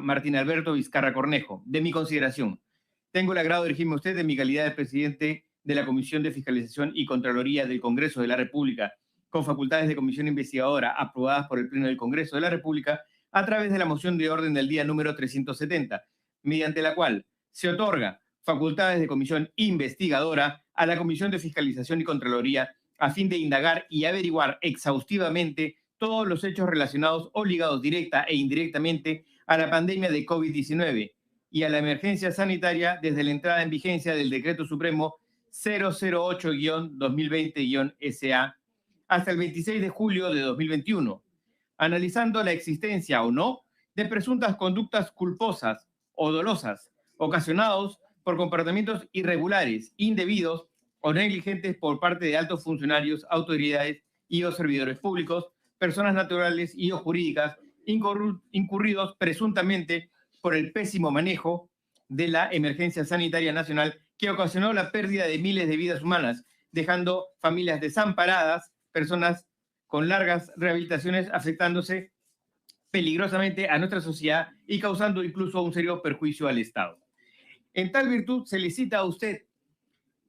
Martín Alberto Vizcarra Cornejo. De mi consideración, tengo el agrado de dirigirme a usted en mi calidad de presidente de la Comisión de Fiscalización y Contraloría del Congreso de la República, con facultades de comisión investigadora aprobadas por el Pleno del Congreso de la República a través de la moción de orden del día número 370, mediante la cual se otorga facultades de comisión investigadora a la Comisión de Fiscalización y Contraloría a fin de indagar y averiguar exhaustivamente todos los hechos relacionados o ligados directa e indirectamente a la pandemia de COVID-19 y a la emergencia sanitaria desde la entrada en vigencia del Decreto Supremo 008-2020-SA hasta el 26 de julio de 2021, analizando la existencia o no de presuntas conductas culposas o dolosas ocasionados por comportamientos irregulares, indebidos o negligentes por parte de altos funcionarios, autoridades y o servidores públicos, personas naturales y o jurídicas, incurridos presuntamente por el pésimo manejo de la emergencia sanitaria nacional que ocasionó la pérdida de miles de vidas humanas, dejando familias desamparadas, personas con largas rehabilitaciones afectándose peligrosamente a nuestra sociedad y causando incluso un serio perjuicio al Estado. En tal virtud, se le cita a usted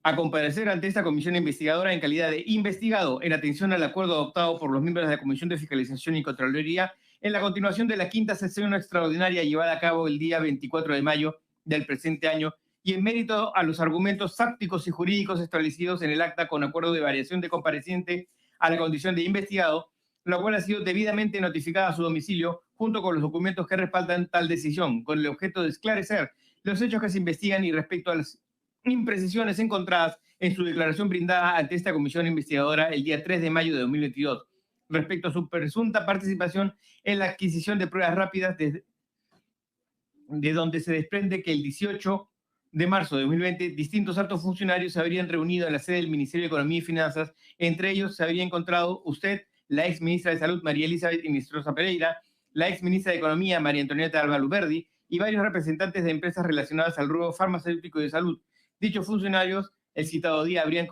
a comparecer ante esta comisión investigadora en calidad de investigado en atención al acuerdo adoptado por los miembros de la Comisión de Fiscalización y Contraloría en la continuación de la quinta sesión extraordinaria llevada a cabo el día 24 de mayo del presente año y en mérito a los argumentos fácticos y jurídicos establecidos en el acta con acuerdo de variación de compareciente a la condición de investigado, la cual ha sido debidamente notificada a su domicilio junto con los documentos que respaldan tal decisión, con el objeto de esclarecer los hechos que se investigan y respecto a las imprecisiones encontradas en su declaración brindada ante esta comisión investigadora el día 3 de mayo de 2022 respecto a su presunta participación en la adquisición de pruebas rápidas de donde se desprende que el 18 de marzo de 2020 distintos altos funcionarios se habrían reunido en la sede del Ministerio de Economía y Finanzas. Entre ellos se habría encontrado usted, la ex ministra de Salud María Elizabeth Inestrosa Pereira, la ex ministra de Economía María Antonieta Alba Luberdi y varios representantes de empresas relacionadas al rubro farmacéutico y de salud. Dichos funcionarios, el citado día, habrían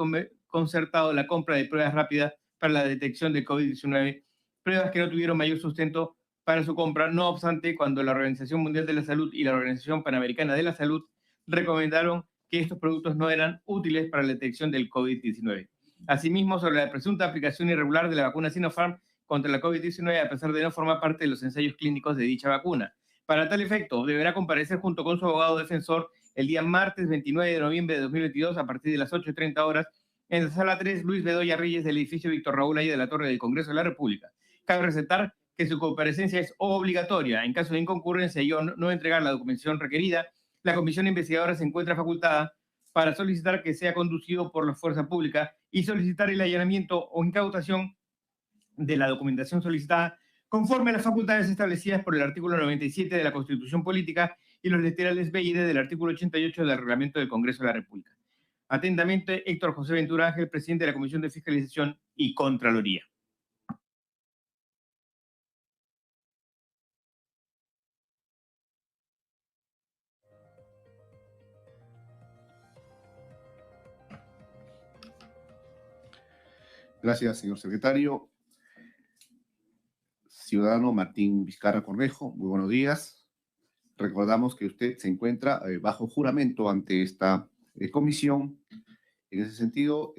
concertado la compra de pruebas rápidas para la detección de COVID-19, pruebas que no tuvieron mayor sustento para su compra. No obstante, cuando la Organización Mundial de la Salud y la Organización Panamericana de la Salud recomendaron que estos productos no eran útiles para la detección del COVID-19. Asimismo, sobre la presunta aplicación irregular de la vacuna Sinopharm contra la COVID-19, a pesar de no formar parte de los ensayos clínicos de dicha vacuna. Para tal efecto, deberá comparecer junto con su abogado defensor el día martes 29 de noviembre de 2022 a partir de las 8:30 horas en la sala 3 Luis Bedoya Reyes del edificio Víctor Raúl Aya de la Torre del Congreso de la República. Cabe resaltar que su comparecencia es obligatoria. En caso de inconcurrencia y no entregar la documentación requerida, la comisión investigadora se encuentra facultada para solicitar que sea conducido por la fuerza pública y solicitar el allanamiento o incautación de la documentación solicitada conforme a las facultades establecidas por el artículo 97 de la Constitución Política y los literales B y D del artículo 88 del Reglamento del Congreso de la República. Atentamente, Héctor José Ventura Ángel, presidente de la Comisión de Fiscalización y Contraloría. Gracias, señor secretario. Ciudadano Martín Vizcarra Cornejo, muy buenos días. Recordamos que usted se encuentra bajo juramento ante esta comisión. En ese sentido,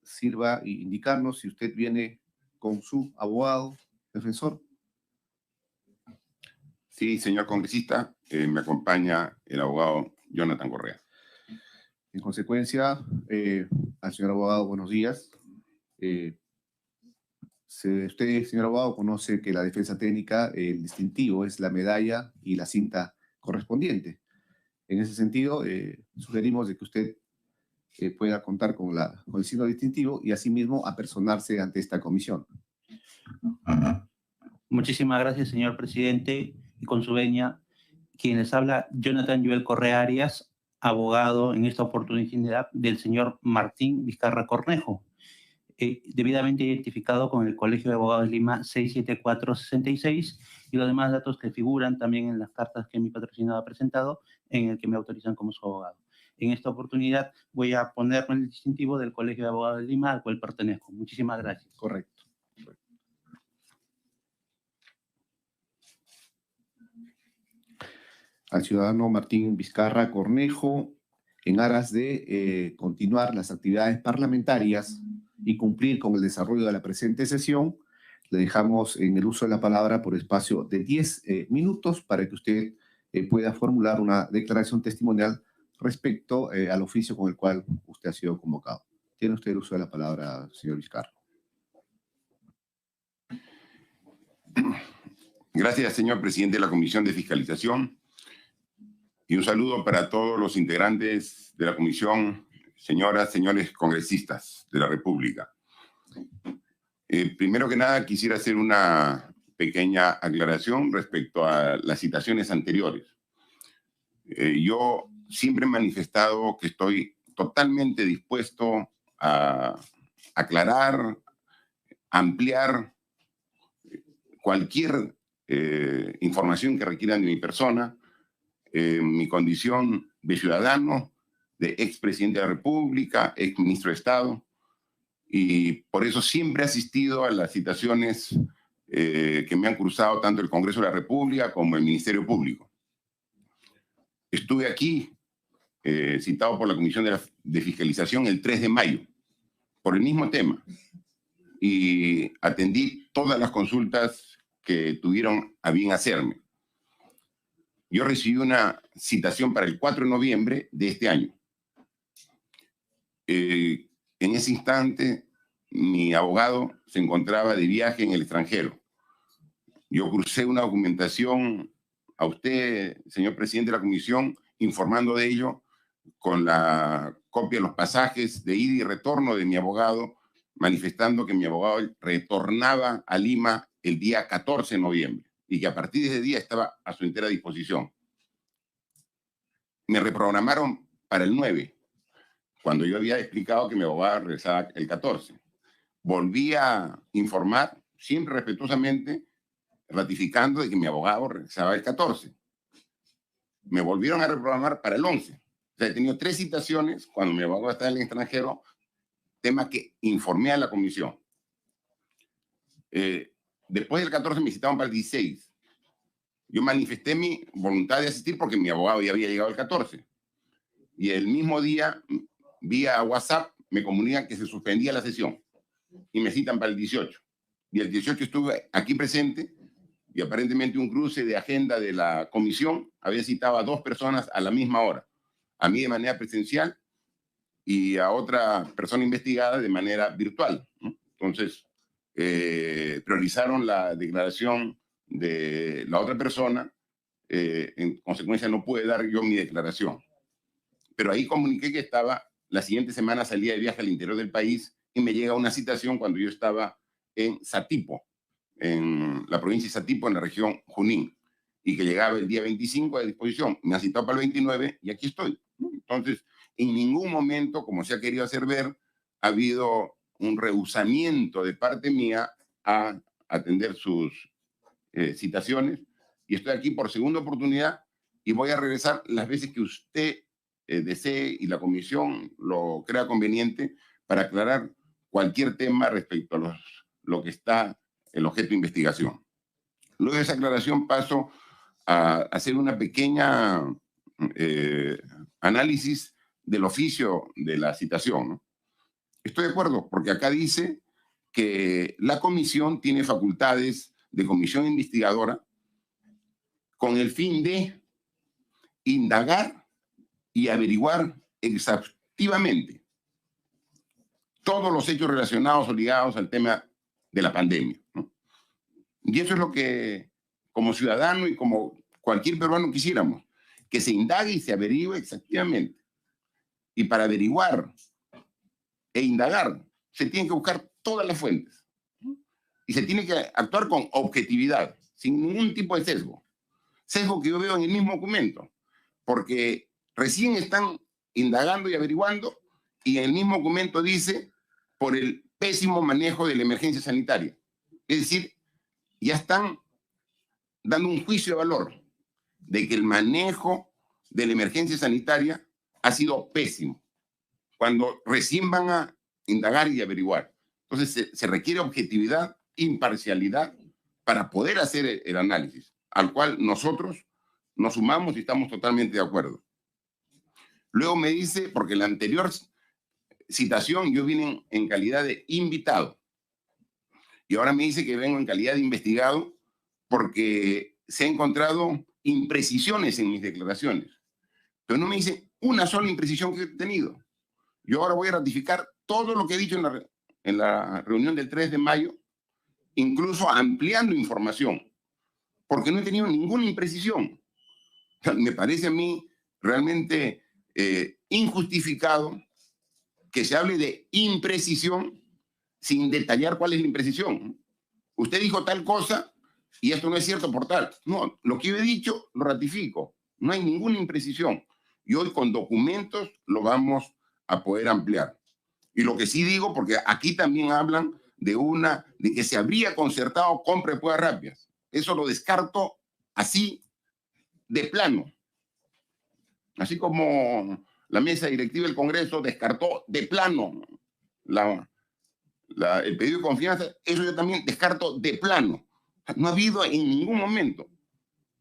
sirva indicarnos si usted viene con su abogado defensor. Sí, señor congresista, me acompaña el abogado Jonathan Correa. En consecuencia, al señor abogado, buenos días. Usted, señor abogado, conoce que la defensa técnica, el distintivo es la medalla y la cinta correspondiente. En ese sentido, sugerimos de que usted pueda contar con el signo distintivo y asimismo apersonarse ante esta comisión. Muchísimas gracias, señor presidente, y con su venia, quien les habla, Jonathan Joel Correa Arias, abogado en esta oportunidad del señor Martín Vizcarra Cornejo, debidamente identificado con el Colegio de Abogados de Lima 67466 y los demás datos que figuran también en las cartas que mi patrocinado ha presentado, en el que me autorizan como su abogado. En esta oportunidad voy a ponerme el distintivo del Colegio de Abogados de Lima, al cual pertenezco. Muchísimas gracias. Correcto. al ciudadano Martín Vizcarra Cornejo en aras de continuar las actividades parlamentarias y cumplir con el desarrollo de la presente sesión. Le dejamos en el uso de la palabra por espacio de 10 minutos para que usted pueda formular una declaración testimonial respecto al oficio con el cual usted ha sido convocado. Tiene usted el uso de la palabra, señor Vizcarra. Gracias, señor presidente de la Comisión de Fiscalización. Y un saludo para todos los integrantes de la comisión, señoras, señores congresistas de la República. Primero que nada, quisiera hacer una pequeña aclaración respecto a las citaciones anteriores. Yo siempre he manifestado que estoy totalmente dispuesto a aclarar, ampliar cualquier información que requieran de mi persona, mi condición de ciudadano, de expresidente de la República, exministro de Estado, y por eso siempre he asistido a las citaciones que me han cruzado tanto el Congreso de la República como el Ministerio Público. Estuve aquí citado por la Comisión de Fiscalización el 3 de mayo, por el mismo tema, y atendí todas las consultas que tuvieron a bien hacerme. Yo recibí una citación para el 4 de noviembre de este año. En ese instante, mi abogado se encontraba de viaje en el extranjero. Yo crucé una documentación a usted, señor presidente de la comisión, informando de ello, con la copia de los pasajes de ida y retorno de mi abogado, manifestando que mi abogado retornaba a Lima el día 14 de noviembre y que a partir de ese día estaba a su entera disposición. Me reprogramaron para el 9, cuando yo había explicado que mi abogado regresaba el 14. Volví a informar, siempre respetuosamente, ratificando de que mi abogado regresaba el 14. Me volvieron a reprogramar para el 11. O sea, he tenido 3 citaciones cuando mi abogado estaba en el extranjero, tema que informé a la comisión. Después del 14 me citaban para el 16. Yo manifesté mi voluntad de asistir porque mi abogado ya había llegado el 14. Y el mismo día, vía WhatsApp, me comunican que se suspendía la sesión y me citan para el 18. Y el 18 estuve aquí presente y aparentemente un cruce de agenda de la comisión había citado a 2 personas a la misma hora. A mí de manera presencial y a otra persona investigada de manera virtual, ¿no? Entonces, priorizaron la declaración de la otra persona, en consecuencia no pude dar yo mi declaración. Pero ahí comuniqué que estaba, la siguiente semana salía de viaje al interior del país y me llega una citación cuando yo estaba en Satipo, en la provincia de Satipo, en la región Junín, y que llegaba el día 25 a disposición. Me ha citado para el 29 y aquí estoy, ¿no? Entonces, en ningún momento, como se ha querido hacer ver, ha habido un rehusamiento de parte mía a atender sus citaciones, y estoy aquí por segunda oportunidad y voy a regresar las veces que usted desee y la comisión lo crea conveniente para aclarar cualquier tema respecto a lo que está el objeto de investigación. Luego de esa aclaración paso a hacer una pequeña análisis del oficio de la citación, ¿no? Estoy de acuerdo, porque acá dice que la comisión tiene facultades de comisión investigadora con el fin de indagar y averiguar exhaustivamente todos los hechos relacionados o ligados al tema de la pandemia, ¿no? Y eso es lo que, como ciudadano y como cualquier peruano quisiéramos, que se indague y se averigüe exhaustivamente. Y para averiguar e indagar, se tienen que buscar todas las fuentes, ¿no? Y se tiene que actuar con objetividad, sin ningún tipo de sesgo. Sesgo que yo veo en el mismo documento, porque recién están indagando y averiguando y en el mismo documento dice por el pésimo manejo de la emergencia sanitaria. Es decir, ya están dando un juicio de valor de que el manejo de la emergencia sanitaria ha sido pésimo, cuando recién van a indagar y averiguar. Entonces se requiere objetividad, imparcialidad para poder hacer el análisis, al cual nosotros nos sumamos y estamos totalmente de acuerdo. Luego me dice, porque en la anterior citación yo vine en calidad de invitado, y ahora me dice que vengo en calidad de investigado porque se han encontrado imprecisiones en mis declaraciones. Pero no me dice una sola imprecisión que he tenido. Yo ahora voy a ratificar todo lo que he dicho en la reunión del 3 de mayo, incluso ampliando información, porque no he tenido ninguna imprecisión. O sea, me parece a mí realmente injustificado que se hable de imprecisión sin detallar cuál es la imprecisión. Usted dijo tal cosa y esto no es cierto por tal. No, lo que yo he dicho lo ratifico. No hay ninguna imprecisión. Y hoy con documentos lo vamos a poder ampliar. Y lo que sí digo, porque aquí también hablan de que se habría concertado compra de pruebas rápidas. Eso lo descarto así de plano. Así como la mesa directiva del Congreso descartó de plano el pedido de confianza, eso yo también descarto de plano. No ha habido en ningún momento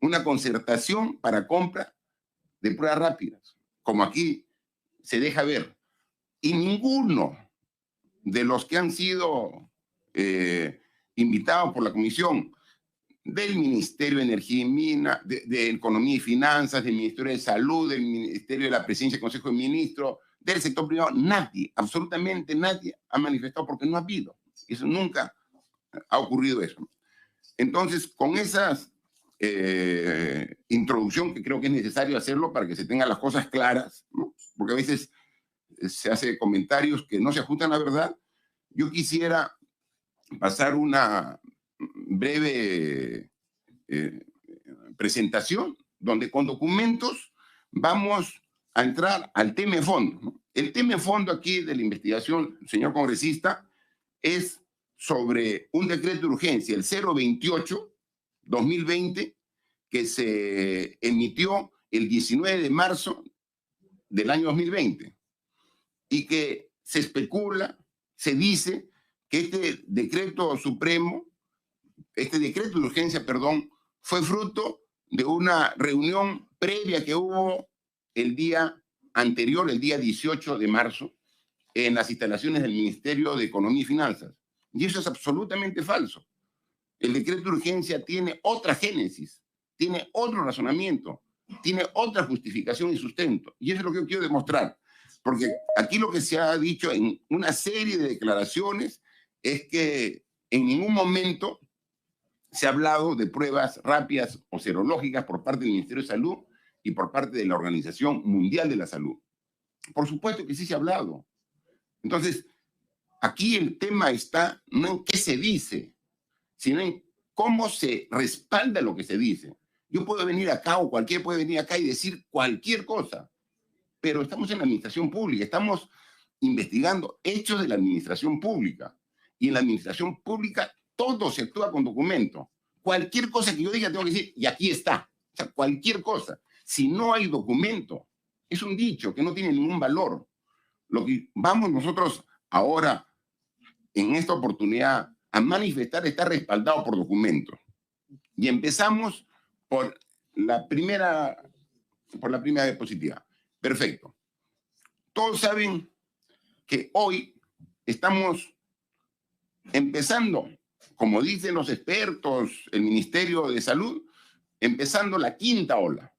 una concertación para compra de pruebas rápidas, como aquí se deja ver. Y ninguno de los que han sido invitados por la Comisión del Ministerio de Energía y Minas, de Economía y Finanzas, del Ministerio de Salud, del Ministerio de la Presidencia del Consejo de Ministros, del sector privado, nadie, absolutamente nadie ha manifestado porque no ha habido. Eso nunca ha ocurrido eso. Entonces, con esas introducción que creo que es necesario hacerlo para que se tengan las cosas claras, ¿no? Porque a veces se hace comentarios que no se ajustan a la verdad. Yo quisiera pasar una breve presentación donde con documentos vamos a entrar al tema de fondo, ¿no? El tema de fondo aquí de la investigación, señor congresista, es sobre un decreto de urgencia, el 028-2020, que se emitió el 19 de marzo del año 2020 y que se especula, se dice que este decreto de urgencia, fue fruto de una reunión previa que hubo el día anterior, el día 18 de marzo, en las instalaciones del Ministerio de Economía y Finanzas. Y eso es absolutamente falso. El decreto de urgencia tiene otra génesis, tiene otro razonamiento, tiene otra justificación y sustento. Y eso es lo que yo quiero demostrar. Porque aquí lo que se ha dicho en una serie de declaraciones es que en ningún momento se ha hablado de pruebas rápidas o serológicas por parte del Ministerio de Salud y por parte de la Organización Mundial de la Salud. Por supuesto que sí se ha hablado. Entonces, aquí el tema está no en qué se dice, sino en cómo se respalda lo que se dice. Yo puedo venir acá o cualquiera puede venir acá y decir cualquier cosa, pero estamos en la administración pública, estamos investigando hechos de la administración pública. Y en la administración pública todo se actúa con documento. Cualquier cosa que yo diga tengo que decir, y aquí está. O sea, cualquier cosa. Si no hay documento, es un dicho que no tiene ningún valor. Lo que vamos nosotros ahora, en esta oportunidad, a manifestar está respaldado por documentos. Y empezamos por la primera diapositiva. Perfecto. Todos saben que hoy estamos empezando, como dicen los expertos, el Ministerio de Salud, empezando la quinta ola.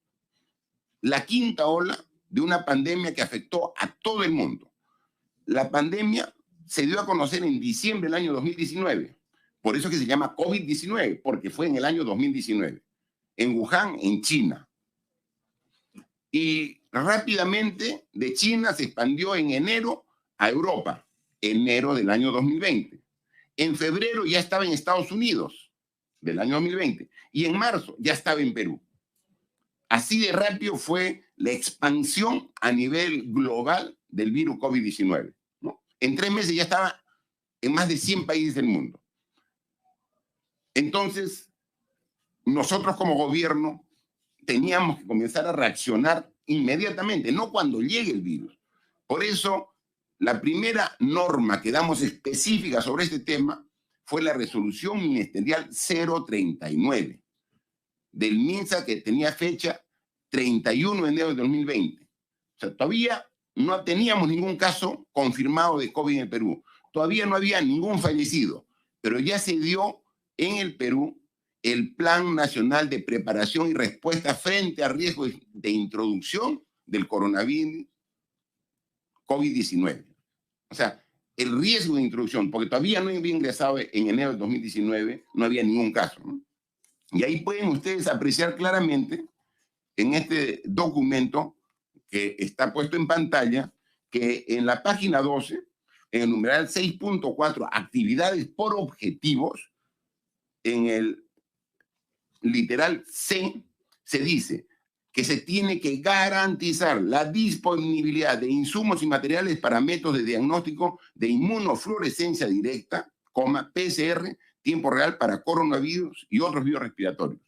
La quinta ola de una pandemia que afectó a todo el mundo. La pandemia se dio a conocer en diciembre del año 2019. Por eso que se llama COVID-19, porque fue en el año 2019, en Wuhan, en China. Y rápidamente de China se expandió en enero a Europa, enero del año 2020. En febrero ya estaba en Estados Unidos del año 2020 y en marzo ya estaba en Perú. Así de rápido fue la expansión a nivel global del virus COVID-19, ¿no? En 3 meses ya estaba en más de 100 países del mundo. Entonces, nosotros como gobierno teníamos que comenzar a reaccionar inmediatamente, no cuando llegue el virus. Por eso, la primera norma que damos específica sobre este tema fue la resolución ministerial 039 del MINSA, que tenía fecha 31 de enero de 2020. O sea, todavía no teníamos ningún caso confirmado de COVID en el Perú. Todavía no había ningún fallecido, pero ya se dio en el Perú el Plan Nacional de Preparación y Respuesta frente a riesgos de introducción del coronavirus COVID-19. O sea, el riesgo de introducción, porque todavía no había ingresado en enero de 2019, no había ningún caso, ¿no? Y ahí pueden ustedes apreciar claramente en este documento que está puesto en pantalla, que en la página 12, en el numeral 6.4, actividades por objetivos, en el literal C, se dice que se tiene que garantizar la disponibilidad de insumos y materiales para métodos de diagnóstico de inmunofluorescencia directa, PCR, tiempo real para coronavirus y otros virus respiratorios.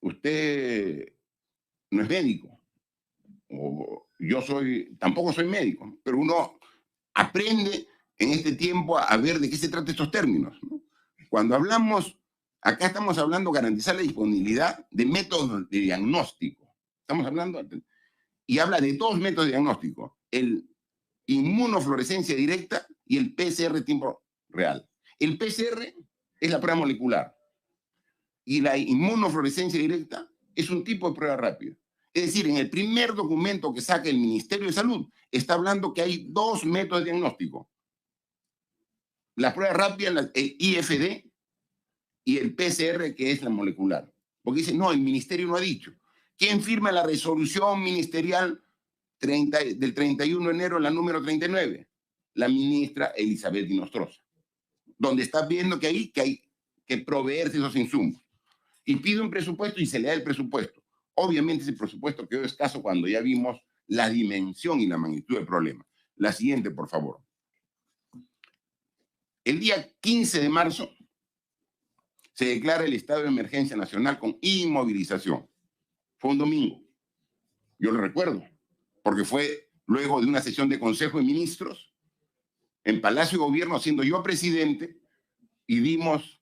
Usted no es médico, o yo tampoco soy médico, pero uno aprende en este tiempo a ver de qué se tratan estos términos, ¿no? Cuando hablamos, acá estamos hablando de garantizar la disponibilidad de métodos de diagnóstico. Estamos hablando, y habla de dos métodos de diagnóstico, el inmunofluorescencia directa y el PCR tiempo real. El PCR es la prueba molecular y la inmunofluorescencia directa es un tipo de prueba rápida. Es decir, en el primer documento que saca el Ministerio de Salud está hablando que hay dos métodos de diagnóstico. La prueba rápida, el IFD, y el PCR, que es la molecular. Porque dice, no, el ministerio no ha dicho. ¿Quién firma la resolución ministerial del 31 de enero, la número 39? La ministra Elizabeth Nostroza, donde está viendo que hay que proveerse esos insumos. Y pide un presupuesto y se le da el presupuesto. Obviamente ese presupuesto quedó escaso cuando ya vimos la dimensión y la magnitud del problema. La siguiente, por favor. El día 15 de marzo se declara el estado de emergencia nacional con inmovilización. Fue un domingo. Yo lo recuerdo, porque fue luego de una sesión de Consejo de Ministros en Palacio de Gobierno, siendo yo presidente, y dimos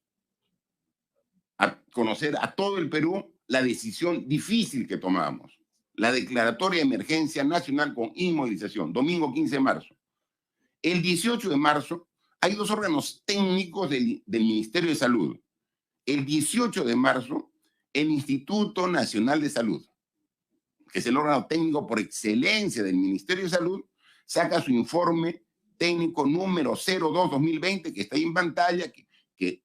a conocer a todo el Perú la decisión difícil que tomamos, la declaratoria de emergencia nacional con inmovilización, domingo 15 de marzo. El 18 de marzo hay dos órganos técnicos del Ministerio de Salud. El 18 de marzo, el Instituto Nacional de Salud, que es el órgano técnico por excelencia del Ministerio de Salud, saca su informe técnico número 02-2020, que está ahí en pantalla, que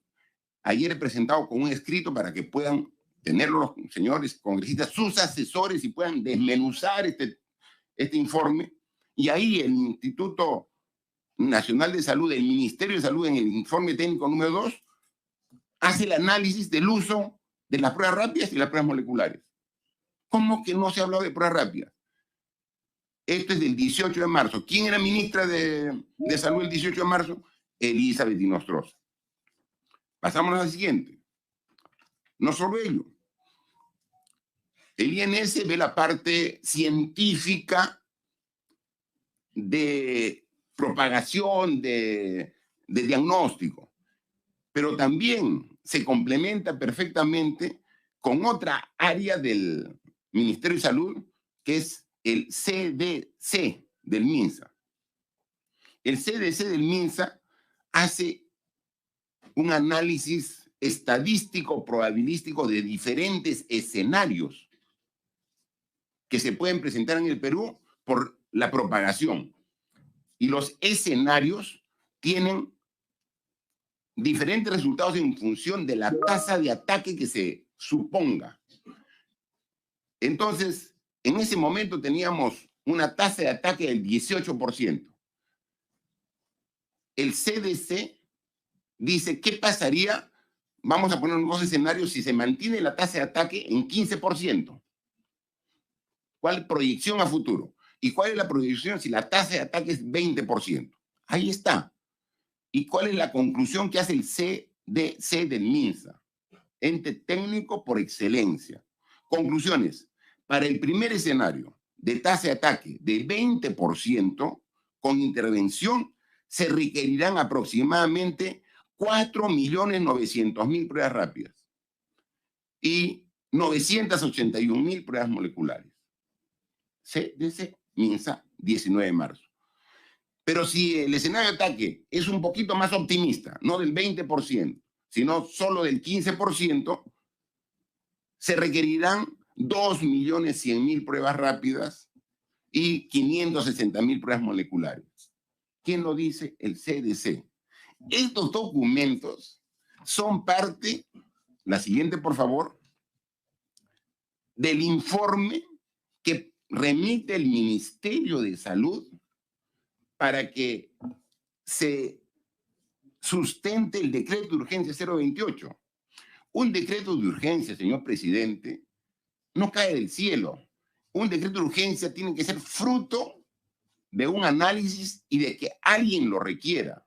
ayer he presentado con un escrito para que puedan tenerlo los señores congresistas, sus asesores, y puedan desmenuzar este informe. Y ahí el Instituto Nacional de Salud, el Ministerio de Salud, en el informe técnico número 2, hace el análisis del uso de las pruebas rápidas y las pruebas moleculares. ¿Cómo que no se ha hablado de pruebas rápidas? Esto es del 18 de marzo. ¿Quién era ministra de Salud el 18 de marzo? Elizabeth Nostroza. Pasamos a la siguiente. No solo ello. El INS ve la parte científica de propagación, de diagnóstico, pero también se complementa perfectamente con otra área del Ministerio de Salud, que es el CDC del MINSA. El CDC del MINSA hace un análisis estadístico, probabilístico de diferentes escenarios que se pueden presentar en el Perú por la propagación. Y los escenarios tienen diferentes resultados en función de la tasa de ataque que se suponga. Entonces, en ese momento teníamos una tasa de ataque del 18%. El CDC dice, ¿qué pasaría? Vamos a poner unos escenarios si se mantiene la tasa de ataque en 15%. ¿Cuál proyección a futuro? ¿Y cuál es la proyección si la tasa de ataque es 20%? Ahí está. ¿Y cuál es la conclusión que hace el CDC del MINSA? Ente técnico por excelencia. Conclusiones. Para el primer escenario de tasa de ataque de 20%, con intervención se requerirán aproximadamente 4.900.000 pruebas rápidas. Y 981.000 pruebas moleculares. CDC, MINSA, 19 de marzo. Pero si el escenario de ataque es un poquito más optimista, no del 20%, sino solo del 15%, se requerirán 2.100.000 pruebas rápidas y 560.000 pruebas moleculares. ¿Quién lo dice? El CDC. Estos documentos son parte, la siguiente por favor, del informe que remite el Ministerio de Salud para que se sustente el decreto de urgencia 028. Un decreto de urgencia, señor presidente, no cae del cielo. Un decreto de urgencia tiene que ser fruto de un análisis y de que alguien lo requiera.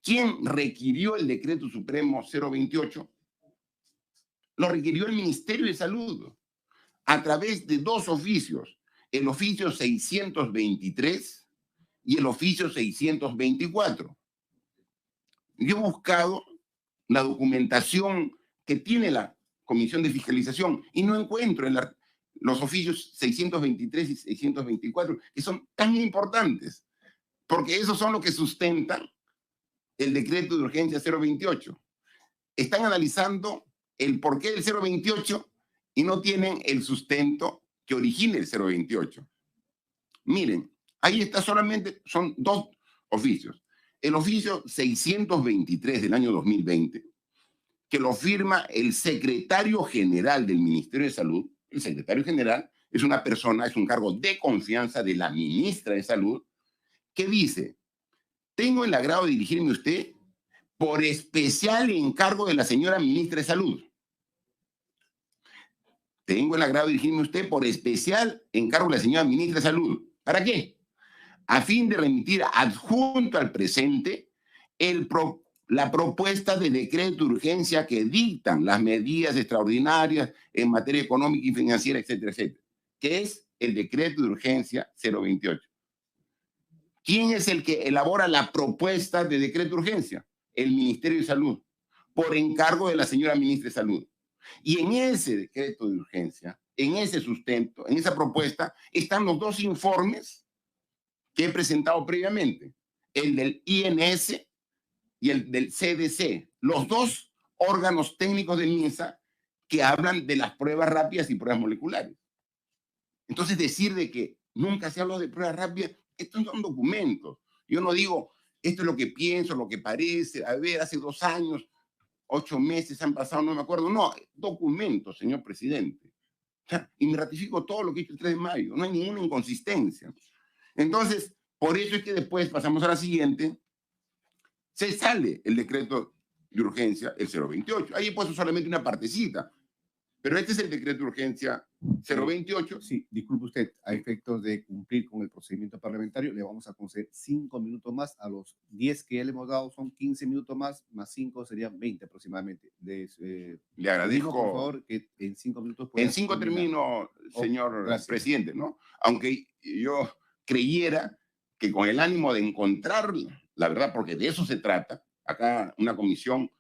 ¿Quién requirió el decreto supremo 028? Lo requirió el Ministerio de Salud a través de dos oficios, el oficio 623 y el oficio 624. Yo he buscado la documentación que tiene la Comisión de Fiscalización y no encuentro en los oficios 623 y 624, que son tan importantes, porque esos son los que sustentan el decreto de urgencia 028. Están analizando el porqué del 028 y no tienen el sustento que origina el 028. Miren, ahí está solamente, son dos oficios. El oficio 623 del año 2020, que lo firma el secretario general del Ministerio de Salud. El secretario general es una persona, es un cargo de confianza de la ministra de Salud, que dice: tengo el agrado de dirigirme a usted por especial encargo de la señora ministra de Salud. Tengo el agrado de dirigirme a usted por especial encargo de la señora ministra de Salud. ¿Para qué? A fin de remitir adjunto al presente la propuesta de decreto de urgencia que dictan las medidas extraordinarias en materia económica y financiera, etcétera, etcétera, que es el decreto de urgencia 028. ¿Quién es el que elabora la propuesta de decreto de urgencia? El Ministerio de Salud, por encargo de la señora ministra de Salud. Y en ese decreto de urgencia, en ese sustento, en esa propuesta, están los dos informes que he presentado previamente, el del INS y el del CDC, los dos órganos técnicos de MINSA que hablan de las pruebas rápidas y pruebas moleculares. Entonces, decir de que nunca se habló de pruebas rápidas, estos son documentos. Yo no digo, esto es lo que pienso, lo que parece, a ver, hace 2 años, 8 meses han pasado, no me acuerdo. No, documentos, señor presidente. O sea, y me ratifico todo lo que he dicho el 3 de mayo, no hay ninguna inconsistencia. Entonces, por eso es que después pasamos a la siguiente, se sale el decreto de urgencia, el 028. Ahí he puesto solamente una partecita, pero este es el decreto de urgencia 028. Sí, disculpe usted, a efectos de cumplir con el procedimiento parlamentario, le vamos a conceder 5 minutos más. A los 10 que ya le hemos dado son 15 minutos más 5 serían 20 aproximadamente. Le agradezco. Por favor, que en 5 minutos... En 5 termino, señor presidente, ¿no? Aunque yo creyera que con el ánimo de encontrar la verdad, porque de eso se trata, acá una comisión,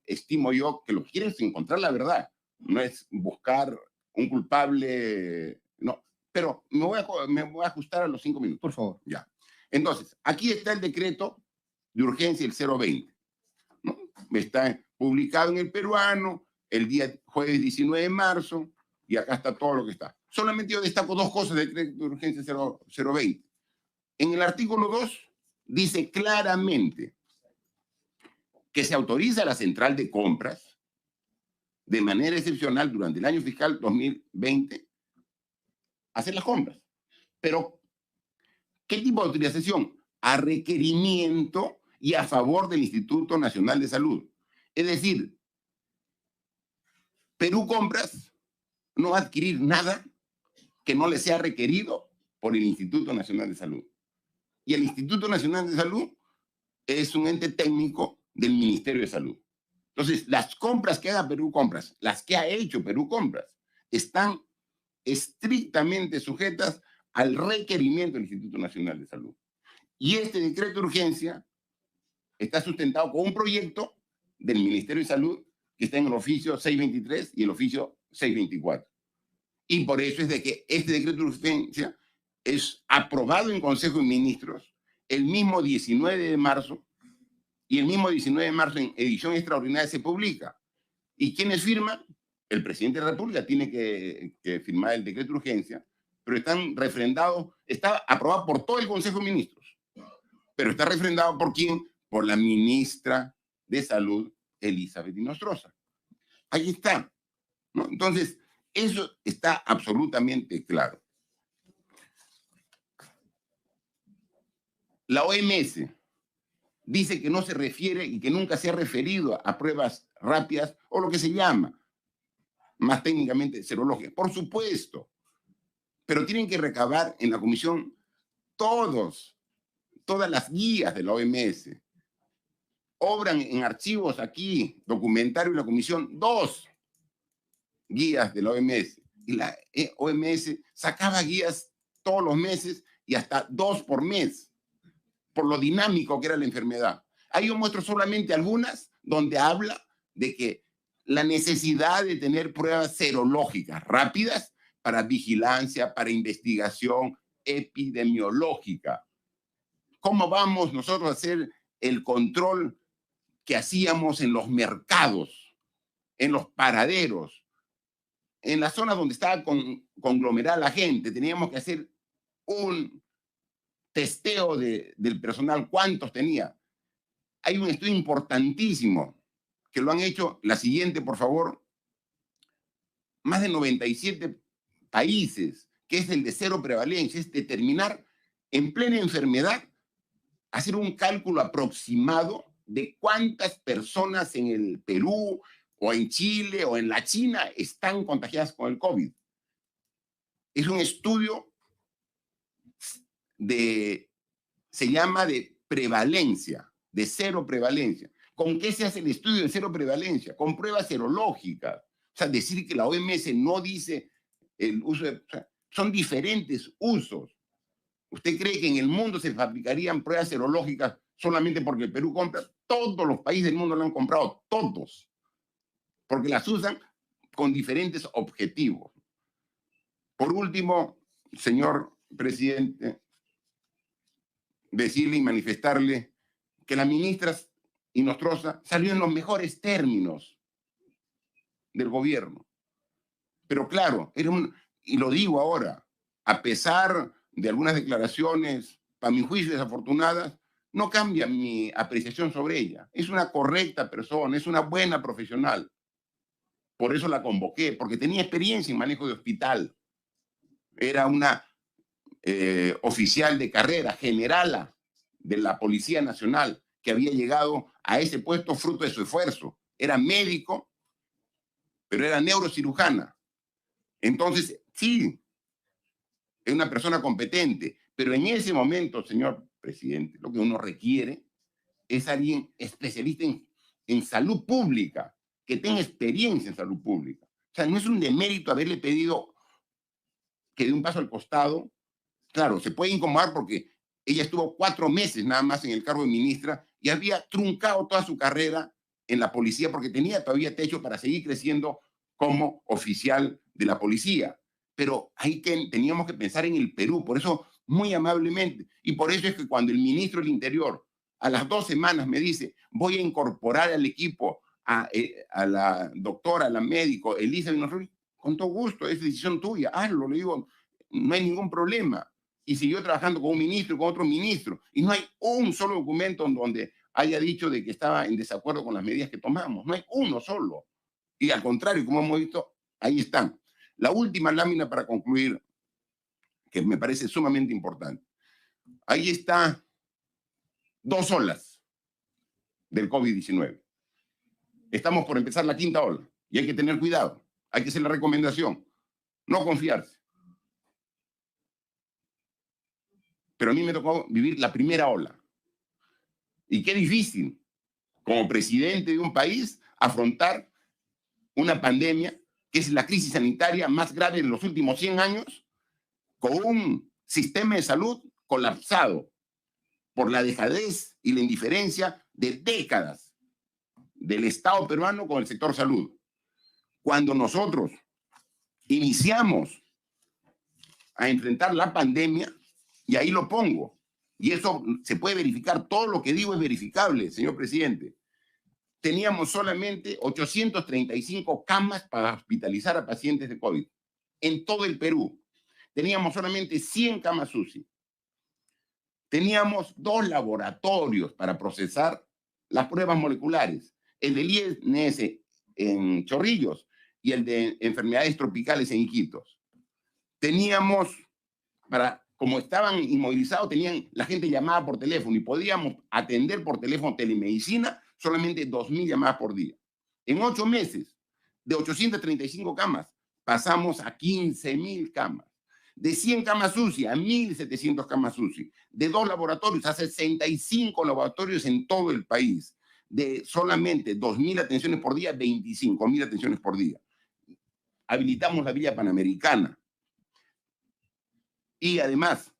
estimo yo, que lo que quiere es encontrar la verdad, no es buscar un culpable, no. Pero me voy a ajustar a los 5 minutos. Por favor. Ya. Entonces, aquí está el decreto de urgencia, el 020, ¿no? Está publicado en El Peruano el día jueves 19 de marzo, y acá está todo lo que está. Solamente yo destaco 2 cosas del decreto de urgencia 020. En el artículo 2 dice claramente que se autoriza a la central de compras de manera excepcional durante el año fiscal 2020 a hacer las compras. Pero, ¿qué tipo de autorización? A requerimiento y a favor del Instituto Nacional de Salud. Es decir, Perú Compras no va a adquirir nada que no le sea requerido por el Instituto Nacional de Salud. Y el Instituto Nacional de Salud es un ente técnico del Ministerio de Salud. Entonces, las compras que haga Perú Compras, las que ha hecho Perú Compras, están estrictamente sujetas al requerimiento del Instituto Nacional de Salud. Y este decreto de urgencia está sustentado con un proyecto del Ministerio de Salud que está en el oficio 623 y el oficio 624. Y por eso es de que este decreto de urgencia es aprobado en Consejo de Ministros el mismo 19 de marzo, y el mismo 19 de marzo en edición extraordinaria se publica. ¿Y quiénes firman? El presidente de la República tiene que firmar el decreto de urgencia, pero están refrendados, está aprobado por todo el Consejo de Ministros, pero está refrendado ¿por quién? Por la ministra de Salud, Elizabeth Inostroza. Ahí está, ¿no? Entonces, eso está absolutamente claro. La OMS dice que no se refiere y que nunca se ha referido a pruebas rápidas o lo que se llama, más técnicamente, serológicas. Por supuesto, pero tienen que recabar en la comisión todas las guías de la OMS. Obran en archivos aquí, documentario y la comisión, 2 guías de la OMS. Y la OMS sacaba guías todos los meses y hasta 2 por mes, por lo dinámico que era la enfermedad. Ahí yo muestro solamente algunas donde habla de que la necesidad de tener pruebas serológicas rápidas para vigilancia, para investigación epidemiológica. ¿Cómo vamos nosotros a hacer el control que hacíamos en los mercados, en los paraderos, en las zonas donde estaba conglomerada la gente? Teníamos que hacer un testeo del personal, cuántos tenía. Hay un estudio importantísimo que lo han hecho, la siguiente, por favor, más de 97 países, que es el de cero prevalencia, es determinar en plena enfermedad, hacer un cálculo aproximado de cuántas personas en el Perú o en Chile o en la China están contagiadas con el COVID. Es un estudio se llama de prevalencia, de cero prevalencia. ¿Con qué se hace el estudio de cero prevalencia? Con pruebas serológicas. O sea, decir que la OMS no dice el uso de... O sea, son diferentes usos. ¿Usted cree que en el mundo se fabricarían pruebas serológicas solamente porque el Perú compra? Todos los países del mundo lo han comprado, todos. Porque las usan con diferentes objetivos. Por último, señor presidente, decirle y manifestarle que la ministra Inostroza salió en los mejores términos del gobierno. Pero claro, y lo digo ahora, a pesar de algunas declaraciones, para mi juicio desafortunadas, no cambia mi apreciación sobre ella. Es una correcta persona, es una buena profesional. Por eso la convoqué, porque tenía experiencia en manejo de hospital. Era una oficial de carrera, generala de la Policía Nacional, que había llegado a ese puesto fruto de su esfuerzo. Era médico, pero era neurocirujana. Entonces, sí, es una persona competente, pero en ese momento, señor presidente, lo que uno requiere es alguien especialista en salud pública, que tenga experiencia en salud pública. O sea, no es un demérito haberle pedido que dé un paso al costado. Claro, se puede incomodar porque ella estuvo 4 meses nada más en el cargo de ministra y había truncado toda su carrera en la policía porque tenía todavía techo para seguir creciendo como oficial de la policía. Pero ahí teníamos que pensar en el Perú, por eso muy amablemente. Y por eso es que cuando el ministro del Interior a las 2 semanas me dice, voy a incorporar al equipo a la doctora, a la médico, Elisa, con todo gusto, es decisión tuya, hazlo, le digo, no hay ningún problema. Y siguió trabajando con un ministro y con otro ministro. Y no hay un solo documento en donde haya dicho de que estaba en desacuerdo con las medidas que tomamos. No hay uno solo. Y al contrario, como hemos visto, ahí están. La última lámina para concluir, que me parece sumamente importante. Ahí está 2 olas del COVID-19. Estamos por empezar la 5ª ola y hay que tener cuidado. Hay que hacer la recomendación. No confiarse. Pero a mí me tocó vivir la primera ola. Y qué difícil, como presidente de un país, afrontar una pandemia que es la crisis sanitaria más grave de los últimos 100 años, con un sistema de salud colapsado por la dejadez y la indiferencia de décadas del Estado peruano con el sector salud. Cuando nosotros, iniciamos a enfrentar la pandemia, y ahí lo pongo. Y eso se puede verificar, todo lo que digo es verificable, señor presidente. Teníamos solamente 835 camas para hospitalizar a pacientes de COVID en todo el Perú. Teníamos solamente 100 camas UCI. Teníamos 2 laboratorios para procesar las pruebas moleculares, el del INS en Chorrillos y el de enfermedades tropicales en Iquitos. Teníamos, como estaban inmovilizados, la gente llamaba por teléfono y podíamos atender por teléfono telemedicina solamente 2.000 llamadas por día. En 8 meses, de 835 camas, pasamos a 15.000 camas. De 100 camas UCI a 1.700 camas UCI. De 2 laboratorios a 65 laboratorios en todo el país. De solamente 2.000 atenciones por día, 25.000 atenciones por día. Habilitamos la Villa Panamericana. Y además,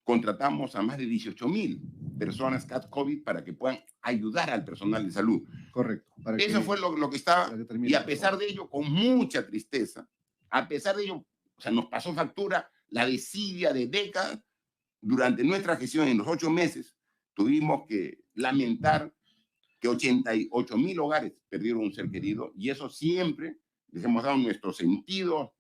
contratamos a más de 18.000 personas CAT-COVID para que puedan ayudar al personal de salud. Correcto. Eso fue lo que estaba, y a pesar de ello, con mucha tristeza, a pesar de ello, o sea, nos pasó factura la desidia de décadas. Durante nuestra gestión en los 8 meses, tuvimos que lamentar que 88.000 hogares perdieron un ser querido, y eso siempre les hemos dado nuestro sentido,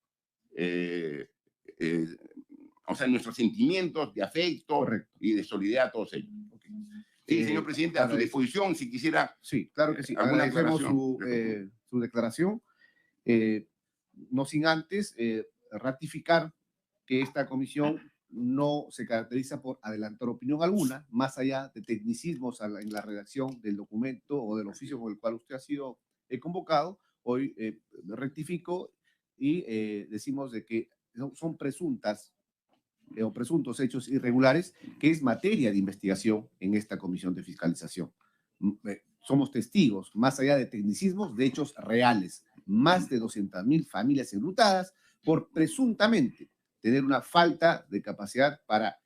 o sea, nuestros sentimientos de afecto. Correcto. Y de solidaridad a todos ellos. Okay. Sí, señor presidente, a su disposición, si quisiera. Sí, claro que sí. Agradecemos su declaración. No sin antes ratificar que esta comisión no se caracteriza por adelantar opinión alguna, más allá de tecnicismos en la redacción del documento o del oficio con el cual usted ha sido convocado. Hoy rectifico y decimos de que son presuntas o presuntos hechos irregulares, que es materia de investigación en esta comisión de fiscalización. Somos testigos, más allá de tecnicismos, de hechos reales. Más de 200.000 familias enlutadas por presuntamente tener una falta de capacidad para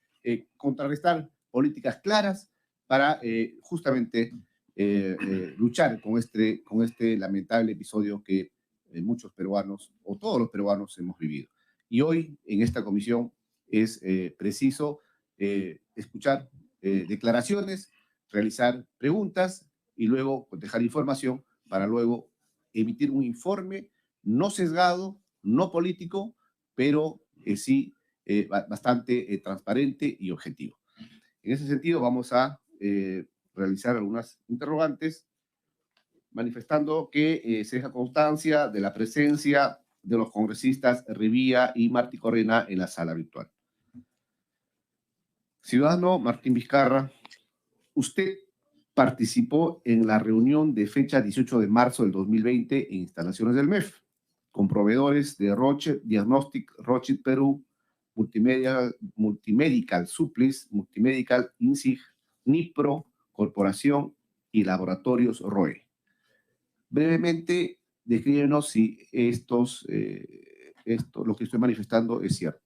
contrarrestar políticas claras para justamente luchar con este lamentable episodio que muchos peruanos, o todos los peruanos, hemos vivido. Y hoy, en esta comisión, es preciso escuchar declaraciones, realizar preguntas y luego dejar información para luego emitir un informe no sesgado, no político, pero sí bastante transparente y objetivo. En ese sentido, vamos a realizar algunas interrogantes, manifestando que se deja constancia de la presencia de los congresistas Rivía y Martí Correna en la sala virtual. Ciudadano Martín Vizcarra, usted participó en la reunión de fecha 18 de marzo del 2020 en instalaciones del MEF, con proveedores de Roche Diagnostic, Roche Perú, Multimedical Supplies, Multimedical INSIG, Nipro, Corporación y Laboratorios ROE. Brevemente, descríbenos si esto, lo que estoy manifestando, es cierto.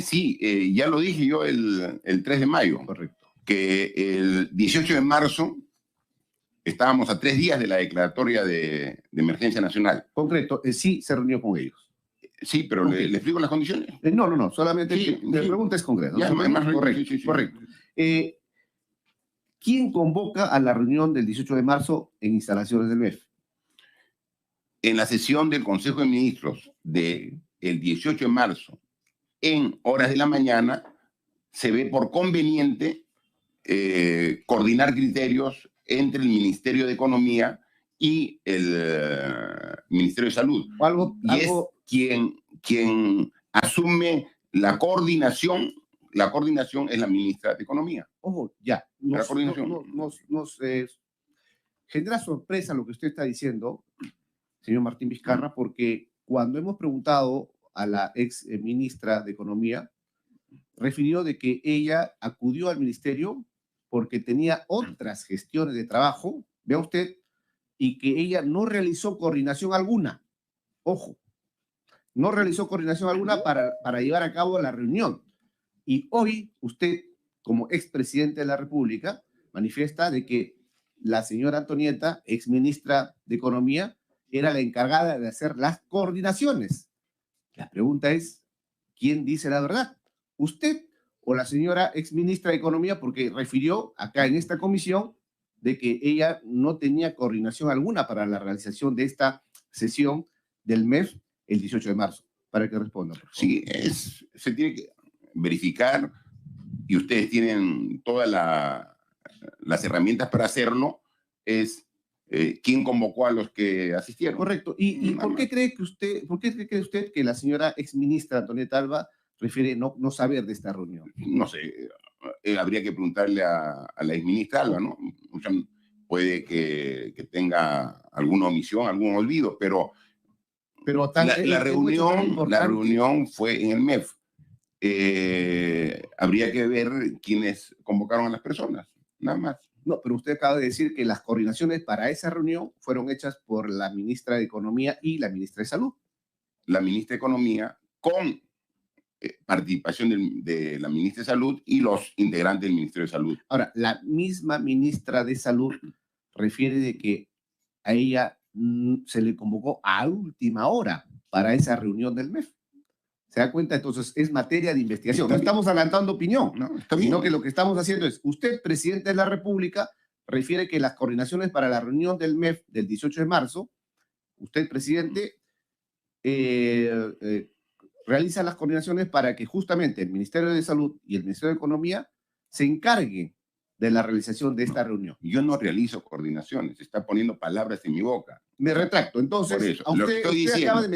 Sí, ya lo dije yo el 3 de mayo. Correcto. Que el 18 de marzo estábamos a 3 días de la declaratoria de emergencia nacional. Concreto, sí se reunió con ellos. Sí, pero ¿le explico las condiciones? No, solamente sí, la pregunta es concreta. Ya, correcto. Sí. Correcto. ¿Quién convoca a la reunión del 18 de marzo en instalaciones del MEF? En la sesión del Consejo de Ministros del 18 de marzo, en horas de la mañana, se ve por conveniente coordinar criterios entre el Ministerio de Economía y el Ministerio de Salud. Es quien asume la coordinación. La coordinación es la ministra de Economía. Ojo, ya. Nos genera sorpresa lo que usted está diciendo, señor Martín Vizcarra, porque cuando hemos preguntado a la ex ministra de Economía, refirió de que ella acudió al ministerio porque tenía otras gestiones de trabajo, vea usted, y que ella no realizó coordinación alguna. Ojo, no realizó coordinación alguna para llevar a cabo la reunión. Y hoy usted, como expresidente de la República, manifiesta de que la señora Antonieta, exministra de Economía, era la encargada de hacer las coordinaciones. La pregunta es, ¿quién dice la verdad? ¿Usted o la señora exministra de Economía? Porque refirió acá en esta comisión de que ella no tenía coordinación alguna para la realización de esta sesión del MEF el 18 de marzo. Para que responda, por favor. Sí, se tiene que verificar y ustedes tienen todas las herramientas para hacerlo, es quién convocó a los que asistieron. Correcto. ¿Y por qué cree usted que la señora exministra Antonieta Alba refiere no saber de esta reunión? No sé, habría que preguntarle a la exministra Alba, ¿no? O sea, puede que tenga alguna omisión, algún olvido, pero la reunión fue en el MEF. Habría que ver quiénes convocaron a las personas, nada más. No, pero usted acaba de decir que las coordinaciones para esa reunión fueron hechas por la ministra de Economía y la ministra de Salud. La ministra de Economía con participación de la ministra de Salud y los integrantes del Ministerio de Salud. Ahora, la misma ministra de Salud refiere de que a ella se le convocó a última hora para esa reunión del MEF. ¿Se da cuenta? Entonces, es materia de investigación. No estamos adelantando opinión, ¿no? Está bien. Sino que lo que estamos haciendo es, usted, presidente de la República, refiere que las coordinaciones para la reunión del MEF del 18 de marzo, usted, presidente, realiza las coordinaciones para que justamente el Ministerio de Salud y el Ministerio de Economía se encarguen de la realización de esta reunión. Yo no realizo coordinaciones, está poniendo palabras en mi boca. Me retracto. Entonces, usted acaba de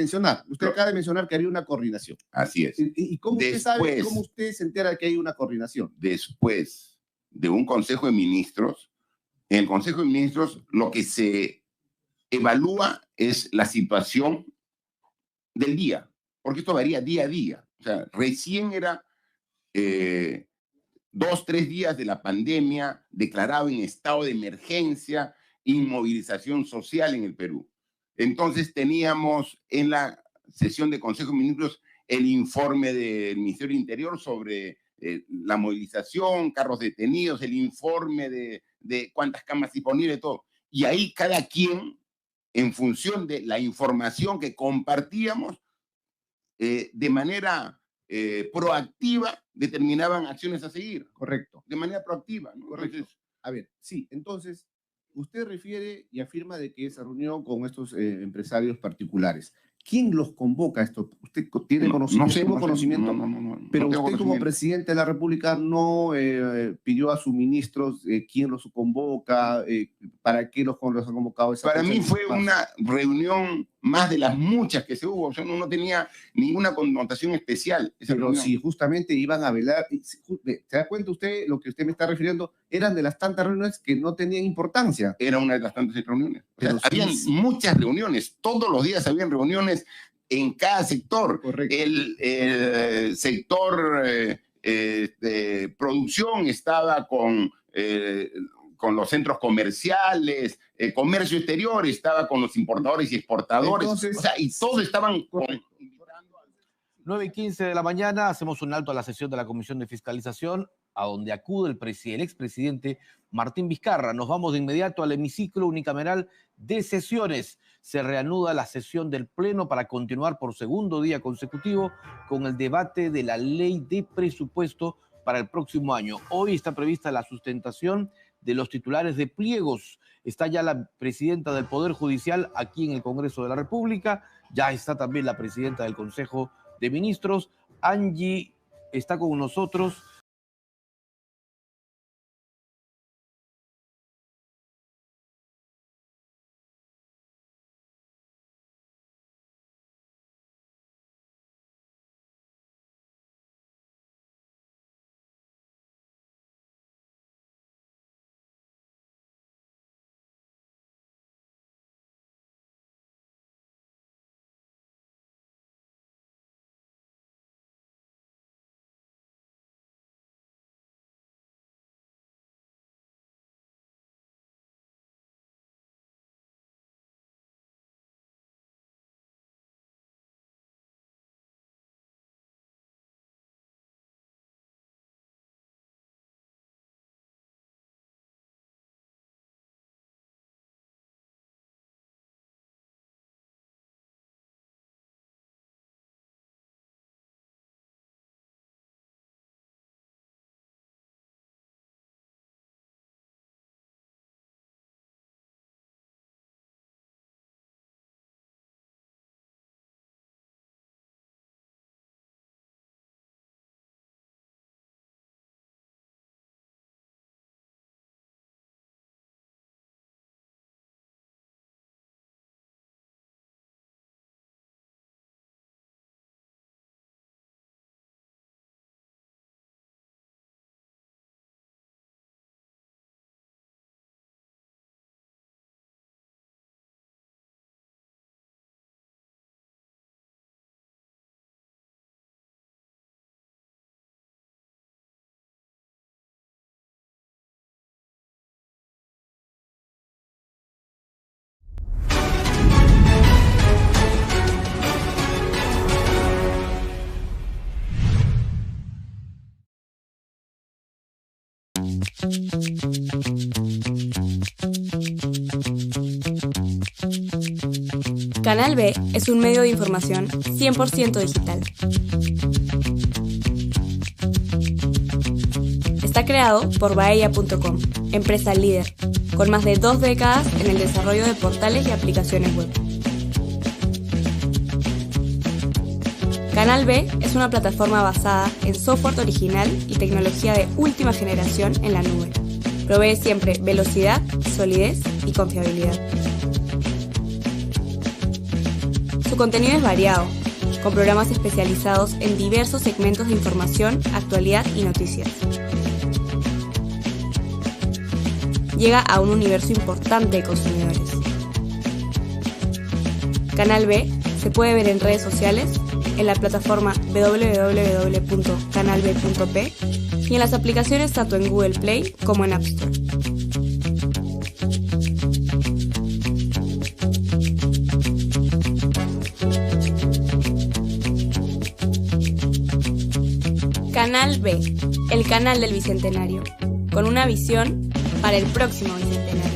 mencionar que había una coordinación. Así es. ¿Y cómo usted sabe, cómo usted se entera que hay una coordinación? Después de un Consejo de Ministros, en el Consejo de Ministros lo que se evalúa es la situación del día, porque esto varía día a día. O sea, recién era 2, 3 días de la pandemia, declarado en estado de emergencia, inmovilización social en el Perú. Entonces teníamos en la sesión de Consejo de Ministros el informe del Ministerio del Interior sobre la movilización, carros detenidos, el informe de cuántas camas disponibles, todo. Y ahí cada quien, en función de la información que compartíamos, de manera proactiva, determinaban acciones a seguir. Correcto. De manera proactiva, ¿no? Correcto. Entonces, a ver, sí, entonces, usted refiere y afirma de que esa reunión con estos empresarios particulares, ¿quién los convoca a esto? ¿Usted tiene conocimiento? No, pero usted como presidente de la República no pidió a sus ministros quién los convoca, para qué los ha convocado. Para mí fue una reunión más de las muchas que se hubo. O sea, no tenía ninguna connotación especial. Pero si justamente iban a velar, ¿se da cuenta usted lo que usted me está refiriendo? Eran de las tantas reuniones que no tenían importancia. Era una de las tantas reuniones. O sea, habían muchas reuniones, todos los días habían reuniones en cada sector. Correcto. El sector de producción estaba con los centros comerciales, el comercio exterior estaba con los importadores y exportadores. Entonces, o sea, y todos estaban con... 9:15 de la mañana, hacemos un alto a la sesión de la Comisión de Fiscalización, a donde acude el expresidente Martín Vizcarra. Nos vamos de inmediato al hemiciclo unicameral de sesiones. Se reanuda la sesión del Pleno para continuar por segundo día consecutivo con el debate de la ley de presupuesto para el próximo año. Hoy está prevista la sustentación de los titulares de pliegos. Está ya la presidenta del Poder Judicial aquí en el Congreso de la República. Ya está también la presidenta del Consejo de Ministros. Angie está con nosotros. Canal B es un medio de información 100% digital. Está creado por Baella.com, empresa líder, con más de 2 décadas en el desarrollo de portales y aplicaciones web. Canal B es una plataforma basada en software original y tecnología de última generación en la nube. Provee siempre velocidad, solidez y confiabilidad. Su contenido es variado, con programas especializados en diversos segmentos de información, actualidad y noticias. Llega a un universo importante de consumidores. Canal B se puede ver en redes sociales, en la plataforma www.canalb.p y en las aplicaciones tanto en Google Play como en App Store. Canal B, el canal del Bicentenario, con una visión para el próximo Bicentenario.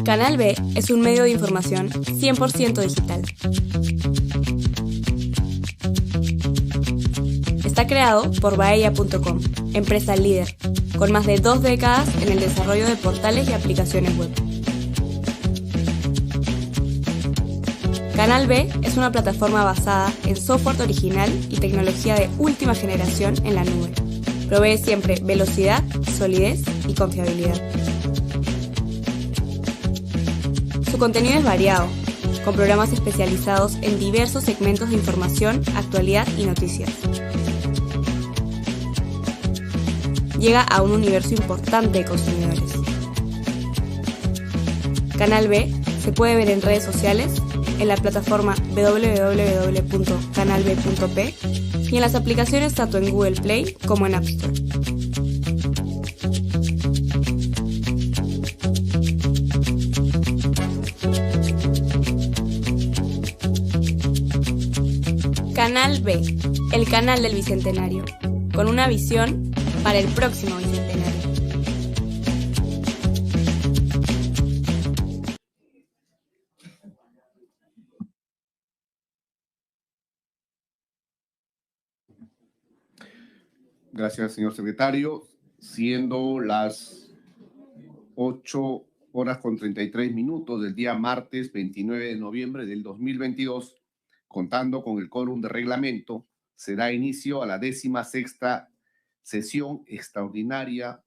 Canal B es un medio de información 100% digital. Está creado por Baella.com, empresa líder, con más de 2 décadas en el desarrollo de portales y aplicaciones web. Canal B es una plataforma basada en software original y tecnología de última generación en la nube. Provee siempre velocidad, solidez y confiabilidad. Su contenido es variado, con programas especializados en diversos segmentos de información, actualidad y noticias. Llega a un universo importante de consumidores. Canal B se puede ver en redes sociales, en la plataforma www.canalb.p y en las aplicaciones tanto en Google Play como en App Store. Canal B, el canal del Bicentenario, con una visión para el próximo Bicentenario. Gracias, señor secretario. Siendo las 8:33 del día martes 29 de noviembre del 2022, contando con el quórum de reglamento, se da inicio a la 16ª sesión extraordinaria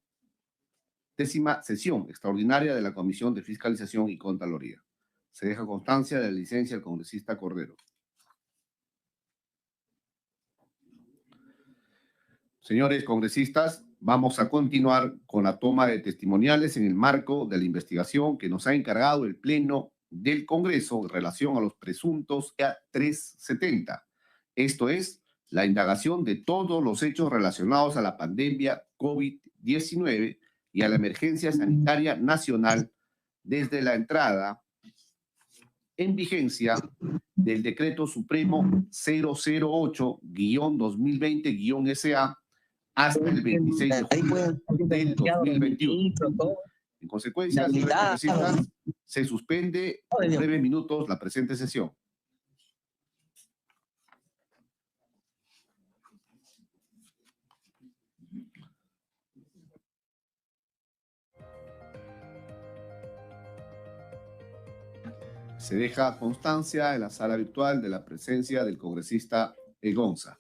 de la Comisión de Fiscalización y Contraloría. Se deja constancia de la licencia del congresista Cordero. Señores congresistas, vamos a continuar con la toma de testimoniales en el marco de la investigación que nos ha encargado el Pleno del Congreso en relación a los presuntos A370. Esto es, la indagación de todos los hechos relacionados a la pandemia COVID-19 y a la emergencia sanitaria nacional desde la entrada en vigencia del Decreto Supremo 008-2020-SA hasta el 26 de julio del 2021. En consecuencia, señores congresistas, se suspende por breves minutos la presente sesión. Se deja constancia en la sala virtual de la presencia del congresista Egonza.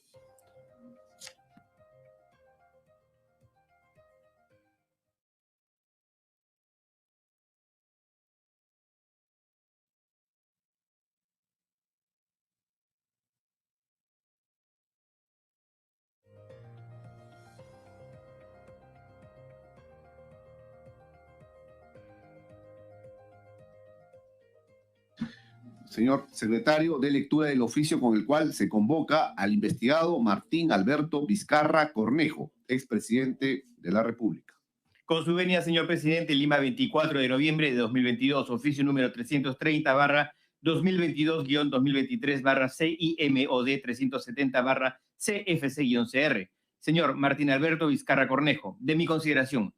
Señor secretario, dé lectura del oficio con el cual se convoca al investigado Martín Alberto Vizcarra Cornejo, expresidente de la República. Con su venia, señor presidente, Lima, 24 de noviembre de 2022, oficio número 330-2022-2023-CIMOD 370-CFC-CR. Señor Martín Alberto Vizcarra Cornejo, de mi consideración,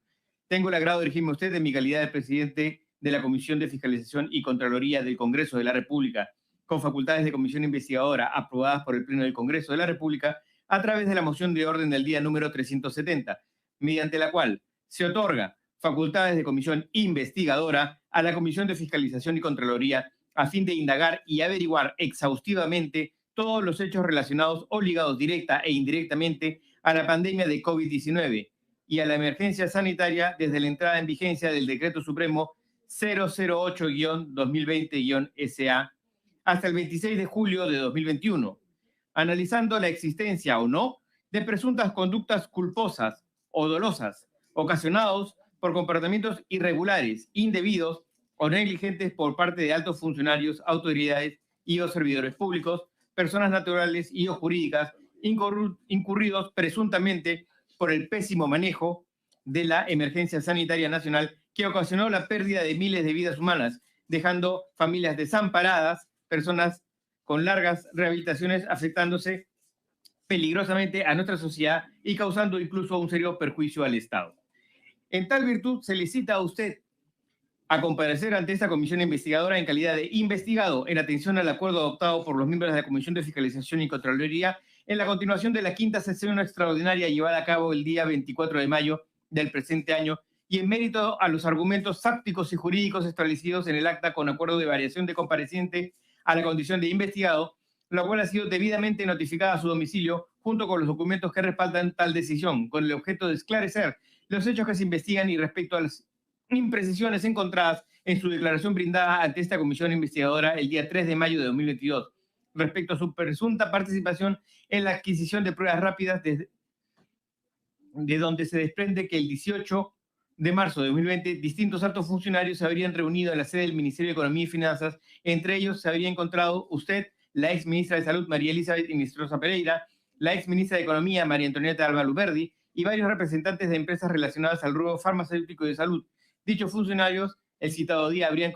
tengo el agrado de dirigirme a usted en mi calidad de presidente de la Comisión de Fiscalización y Contraloría del Congreso de la República, con facultades de comisión investigadora aprobadas por el Pleno del Congreso de la República a través de la moción de orden del día número 370, mediante la cual se otorga facultades de comisión investigadora a la Comisión de Fiscalización y Contraloría a fin de indagar y averiguar exhaustivamente todos los hechos relacionados o ligados directa e indirectamente a la pandemia de COVID-19 y a la emergencia sanitaria desde la entrada en vigencia del Decreto Supremo 008-2020-SA hasta el 26 de julio de 2021, analizando la existencia o no de presuntas conductas culposas o dolosas ocasionados por comportamientos irregulares, indebidos o negligentes por parte de altos funcionarios, autoridades y o servidores públicos, personas naturales y o jurídicas incurridos presuntamente por el pésimo manejo de la emergencia sanitaria nacional que ocasionó la pérdida de miles de vidas humanas, dejando familias desamparadas, personas con largas rehabilitaciones afectándose peligrosamente a nuestra sociedad y causando incluso un serio perjuicio al Estado. En tal virtud, se le cita a usted a comparecer ante esta comisión investigadora en calidad de investigado en atención al acuerdo adoptado por los miembros de la Comisión de Fiscalización y Contraloría en la continuación de la quinta sesión extraordinaria llevada a cabo el día 24 de mayo del presente año y en mérito a los argumentos fácticos y jurídicos establecidos en el acta con acuerdo de variación de compareciente a la condición de investigado, la cual ha sido debidamente notificada a su domicilio junto con los documentos que respaldan tal decisión, con el objeto de esclarecer los hechos que se investigan y respecto a las imprecisiones encontradas en su declaración brindada ante esta comisión investigadora el día 3 de mayo de 2022, respecto a su presunta participación en la adquisición de pruebas rápidas de donde se desprende que el 18 de marzo de 2020 distintos altos funcionarios se habrían reunido en la sede del Ministerio de Economía y Finanzas. Entre ellos se habría encontrado usted, la ex ministra de Salud María Elizabeth Inestrosa Pereira, la ex ministra de Economía María Antonieta Alba Luberdi y varios representantes de empresas relacionadas al rubro farmacéutico y de salud. Dichos funcionarios, el citado día, habrían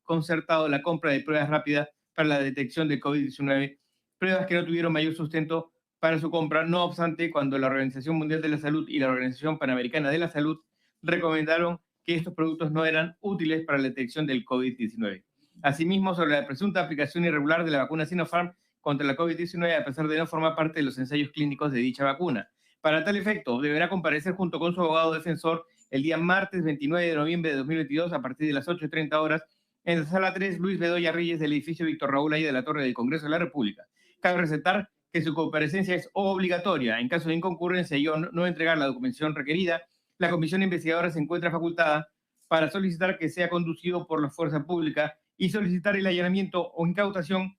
concertado la compra de pruebas rápidas para la detección de COVID-19, pruebas que no tuvieron mayor sustento para su compra. No obstante, cuando la Organización Mundial de la Salud y la Organización Panamericana de la Salud recomendaron que estos productos no eran útiles para la detección del COVID-19. Asimismo, sobre la presunta aplicación irregular de la vacuna Sinopharm contra la COVID-19, a pesar de no formar parte de los ensayos clínicos de dicha vacuna. Para tal efecto, deberá comparecer junto con su abogado defensor el día martes 29 de noviembre de 2022 a partir de las 8:30 horas en la sala 3 Luis Bedoya Reyes del edificio Víctor Raúl Ayala de la Torre del Congreso de la República. Cabe resaltar que su comparecencia es obligatoria. En caso de inconcurrencia y no entregar la documentación requerida, la comisión investigadora se encuentra facultada para solicitar que sea conducido por la fuerza pública y solicitar el allanamiento o incautación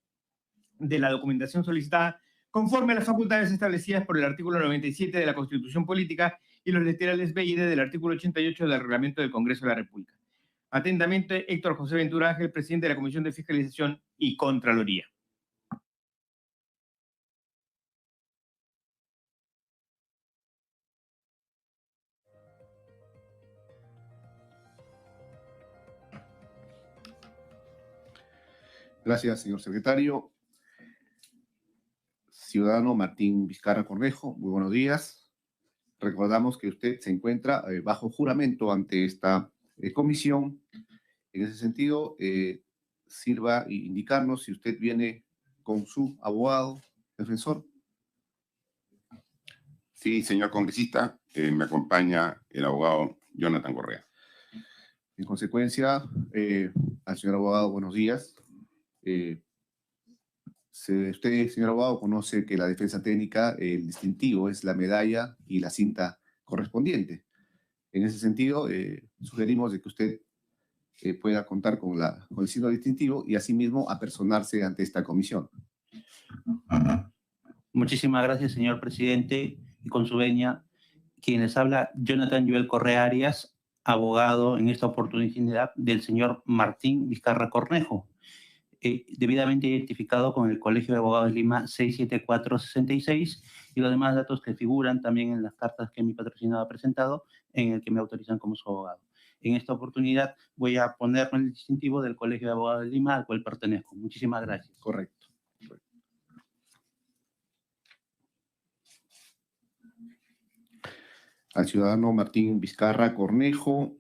de la documentación solicitada conforme a las facultades establecidas por el artículo 97 de la Constitución Política y los literales B y D del artículo 88 del Reglamento del Congreso de la República. Atentamente, Héctor José Ventura Ángel, presidente de la Comisión de Fiscalización y Contraloría. Gracias, señor secretario. Ciudadano Martín Vizcarra Cornejo, muy buenos días. Recordamos que usted se encuentra bajo juramento ante esta comisión. En ese sentido, sirva indicarnos si usted viene con su abogado defensor. Sí, señor congresista, me acompaña el abogado Jonathan Correa. En consecuencia, al señor abogado, buenos días. Usted, señor abogado, conoce que la defensa técnica, el distintivo es la medalla y la cinta correspondiente. En ese sentido, sugerimos de que usted pueda contar con el signo distintivo y asimismo apersonarse ante esta comisión. Muchísimas gracias, señor presidente, y con su venia, quien les habla, Jonathan Joel Correa Arias, abogado en esta oportunidad del señor Martín Vizcarra Cornejo, debidamente identificado con el Colegio de Abogados de Lima 67466 y los demás datos que figuran también en las cartas que mi patrocinado ha presentado, en el que me autorizan como su abogado. En esta oportunidad voy a ponerme el distintivo del Colegio de Abogados de Lima, al cual pertenezco. Muchísimas gracias. Correcto. Al ciudadano Martín Vizcarra Cornejo,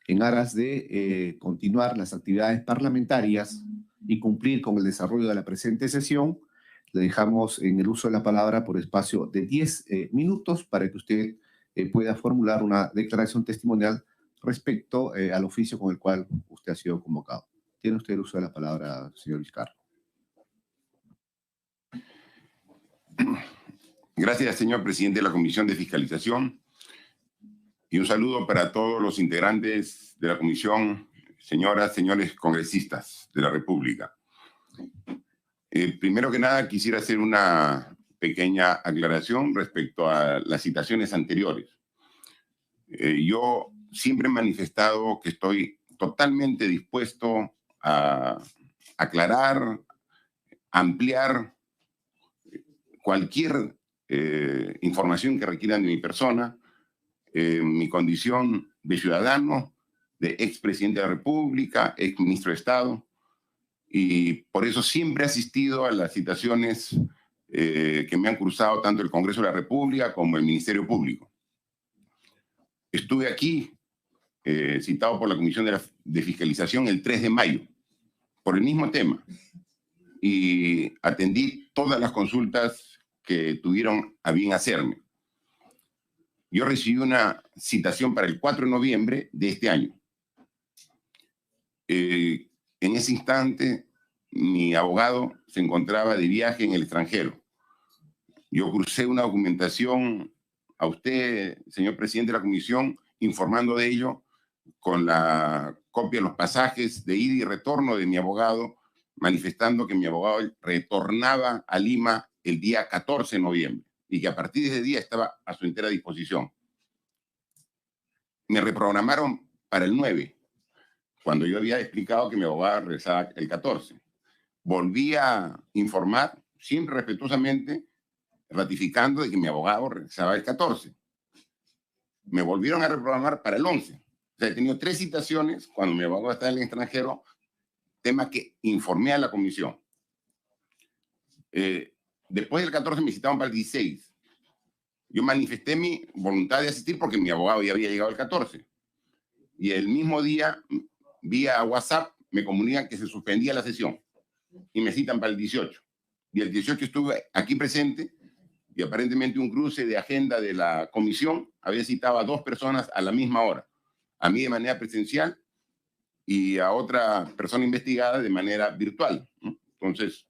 en aras de continuar las actividades parlamentarias y cumplir con el desarrollo de la presente sesión, le dejamos en el uso de la palabra por espacio de 10 minutos para que usted pueda formular una declaración testimonial respecto al oficio con el cual usted ha sido convocado. Tiene usted el uso de la palabra, señor Vizcarra. Gracias, señor presidente de la Comisión de Fiscalización. Y un saludo para todos los integrantes de la comisión, señoras, señores congresistas de la República. Primero que nada, quisiera hacer una pequeña aclaración respecto a las citaciones anteriores. Yo siempre he manifestado que estoy totalmente dispuesto a aclarar, ampliar cualquier información que requieran de mi persona, mi condición de ciudadano, de expresidente de la República, exministro de Estado, y por eso siempre he asistido a las citaciones que me han cruzado tanto el Congreso de la República como el Ministerio Público. Estuve aquí, citado por la Comisión de Fiscalización el 3 de mayo, por el mismo tema, y atendí todas las consultas que tuvieron a bien hacerme. Yo recibí una citación para el 4 de noviembre de este año. En ese instante, mi abogado se encontraba de viaje en el extranjero. Yo crucé una documentación a usted, señor presidente de la comisión, informando de ello, con la copia de los pasajes de ida y retorno de mi abogado, manifestando que mi abogado retornaba a Lima el día 14 de noviembre y que a partir de ese día estaba a su entera disposición. Me reprogramaron para el 9, cuando yo había explicado que mi abogado regresaba el 14. Volví a informar, siempre respetuosamente, ratificando de que mi abogado regresaba el 14. Me volvieron a reprogramar para el 11. O sea, he tenido 3 citaciones cuando mi abogado está en el extranjero, tema que informé a la comisión. Después del 14 me citaron para el 16. Yo manifesté mi voluntad de asistir porque mi abogado ya había llegado el 14. Y el mismo día, vía WhatsApp, me comunican que se suspendía la sesión y me citan para el 18. Y el 18 estuve aquí presente y aparentemente un cruce de agenda de la comisión había citado a 2 personas a la misma hora. A mí de manera presencial y a otra persona investigada de manera virtual, ¿no? Entonces,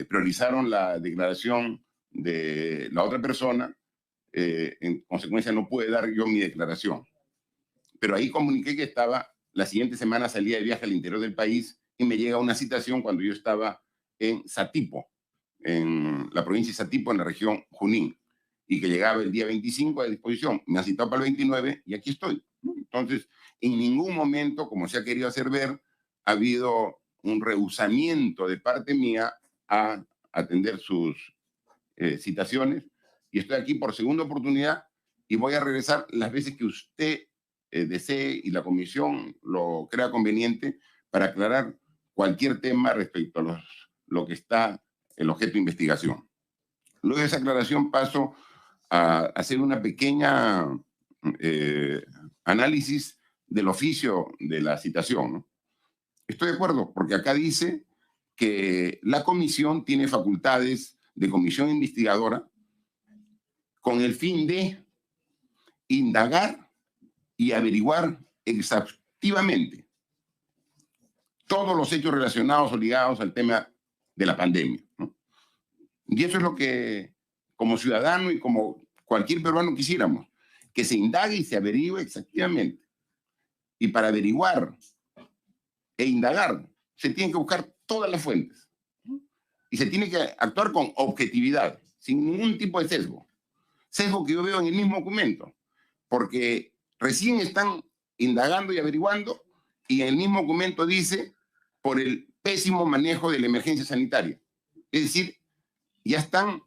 priorizaron la declaración de la otra persona. En consecuencia, no pude dar yo mi declaración. Pero ahí comuniqué que estaba, la siguiente semana salía de viaje al interior del país y me llega una citación cuando yo estaba en Satipo, en la provincia de Satipo, en la región Junín, y que llegaba el día 25 a disposición. Me han citado para el 29 y aquí estoy, ¿no? Entonces, en ningún momento, como se ha querido hacer ver, ha habido un rehusamiento de parte mía a atender sus citaciones, y estoy aquí por segunda oportunidad y voy a regresar las veces que usted desee y la comisión lo crea conveniente para aclarar cualquier tema respecto a lo que está el objeto de investigación. Luego de esa aclaración paso a hacer una pequeña análisis del oficio de la citación, ¿no? Estoy de acuerdo, porque acá dice que la comisión tiene facultades de comisión investigadora con el fin de indagar y averiguar exhaustivamente todos los hechos relacionados o ligados al tema de la pandemia, ¿no? Y eso es lo que, como ciudadano y como cualquier peruano quisiéramos, que se indague y se averigüe exhaustivamente. Y para averiguar e indagar, se tienen que buscar todas las fuentes, ¿no? Y se tiene que actuar con objetividad, sin ningún tipo de sesgo. Sesgo que yo veo en el mismo documento, porque recién están indagando y averiguando y en el mismo documento dice por el pésimo manejo de la emergencia sanitaria. Es decir, ya están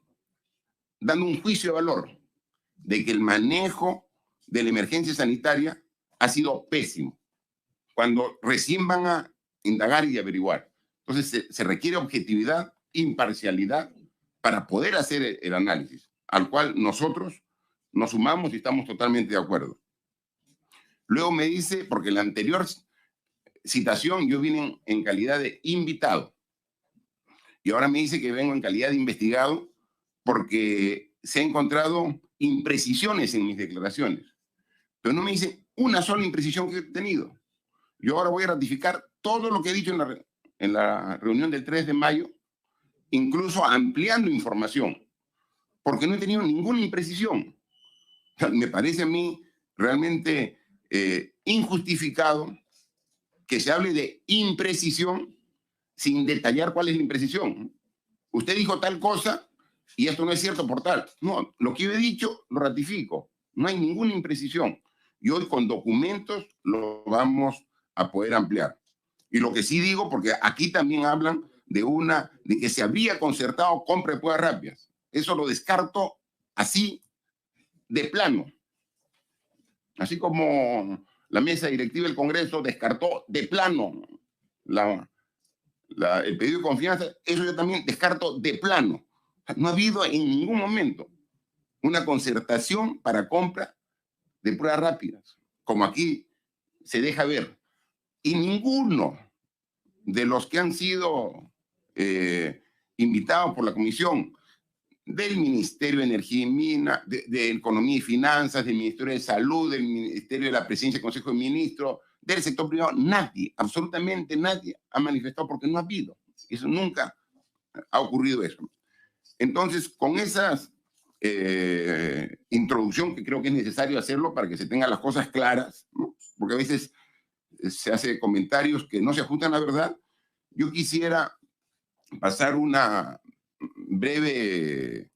dando un juicio de valor de que el manejo de la emergencia sanitaria ha sido pésimo, cuando recién van a indagar y averiguar. Entonces se requiere objetividad, imparcialidad para poder hacer el análisis, al cual nosotros nos sumamos y estamos totalmente de acuerdo. Luego me dice, porque en la anterior citación yo vine en calidad de invitado y ahora me dice que vengo en calidad de investigado porque se han encontrado imprecisiones en mis declaraciones, pero no me dice una sola imprecisión que he tenido. Yo ahora voy a ratificar todo lo que he dicho en la reunión del 3 de mayo, incluso ampliando información, porque no he tenido ninguna imprecisión. O sea, me parece a mí realmente injustificado que se hable de imprecisión sin detallar cuál es la imprecisión. Usted dijo tal cosa y esto no es cierto por tal. No, lo que yo he dicho lo ratifico. No hay ninguna imprecisión. Y hoy con documentos lo vamos a poder ampliar. Y lo que sí digo, porque aquí también hablan de que se había concertado compra de pruebas rápidas. Eso lo descarto así de plano. Así como la mesa directiva del Congreso descartó de plano el pedido de confianza, eso yo también descarto de plano, No ha habido en ningún momento una concertación para compra de pruebas rápidas, como aquí se deja ver. Y ninguno de los que han sido invitados por la Comisión del Ministerio de Energía y Minas, de Economía y Finanzas, del Ministerio de Salud, del Ministerio de la Presidencia del Consejo de Ministros, del sector privado, nadie, absolutamente nadie ha manifestado porque no ha habido. Eso nunca ha ocurrido eso. Entonces, con esas introducción que creo que es necesario hacerlo para que se tengan las cosas claras, ¿no? Porque a veces se hace comentarios que no se ajustan a la verdad. Yo quisiera pasar una breve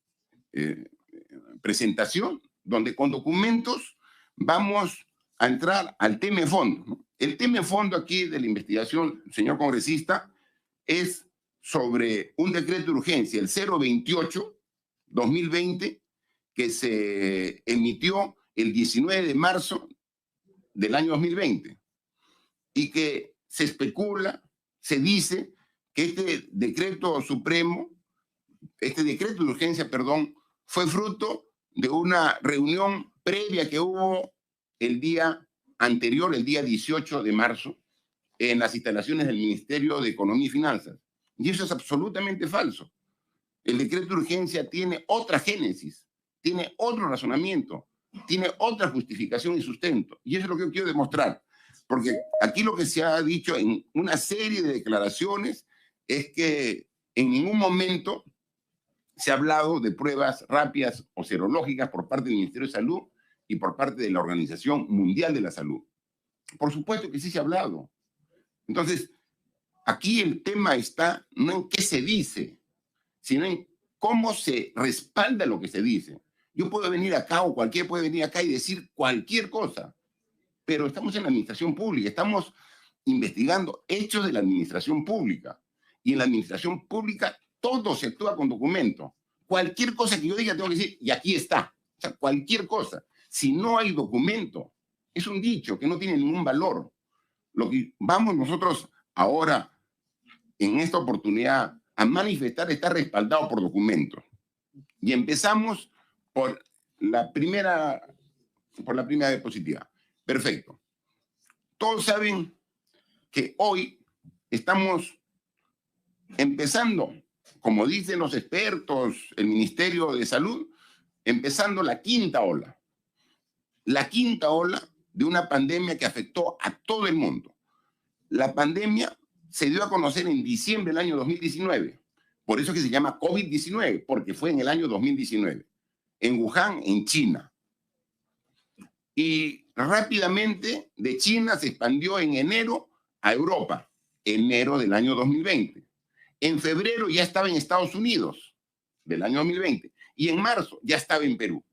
presentación donde con documentos vamos a entrar al tema de fondo, ¿no? El tema de fondo aquí de la investigación, señor congresista, es sobre un decreto de urgencia, el 028-2020, que se emitió el 19 de marzo del año 2020 y que se especula, se dice que este decreto de urgencia, fue fruto de una reunión previa que hubo el día anterior, el día 18 de marzo, en las instalaciones del Ministerio de Economía y Finanzas. Y eso es absolutamente falso. El decreto de urgencia tiene otra génesis, tiene otro razonamiento, tiene otra justificación y sustento. Y eso es lo que yo quiero demostrar. Porque aquí lo que se ha dicho en una serie de declaraciones es que en ningún momento se ha hablado de pruebas rápidas o serológicas por parte del Ministerio de Salud y por parte de la Organización Mundial de la Salud. Por supuesto que sí se ha hablado. Entonces, aquí el tema está no en qué se dice, sino en cómo se respalda lo que se dice. Yo puedo venir acá o cualquiera puede venir acá y decir cualquier cosa, pero estamos en la administración pública, estamos investigando hechos de la administración pública. Y en la administración pública todo se actúa con documento. Cualquier cosa que yo diga tengo que decir, y aquí está. O sea, cualquier cosa. Si no hay documento, es un dicho que no tiene ningún valor. Lo que vamos nosotros ahora, en esta oportunidad, a manifestar está respaldado por documentos. Y empezamos por la primera diapositiva. Perfecto. Todos saben que hoy estamos empezando, como dicen los expertos, el Ministerio de Salud, empezando la quinta ola. La quinta ola de una pandemia que afectó a todo el mundo. La pandemia se dio a conocer en diciembre del año 2019. Por eso es que se llama COVID-19, porque fue en el año 2019, en Wuhan, en China. Y rápidamente de China se expandió en enero a Europa, enero del año 2020. En febrero ya estaba en Estados Unidos del año 2020 y en marzo ya estaba en Perú.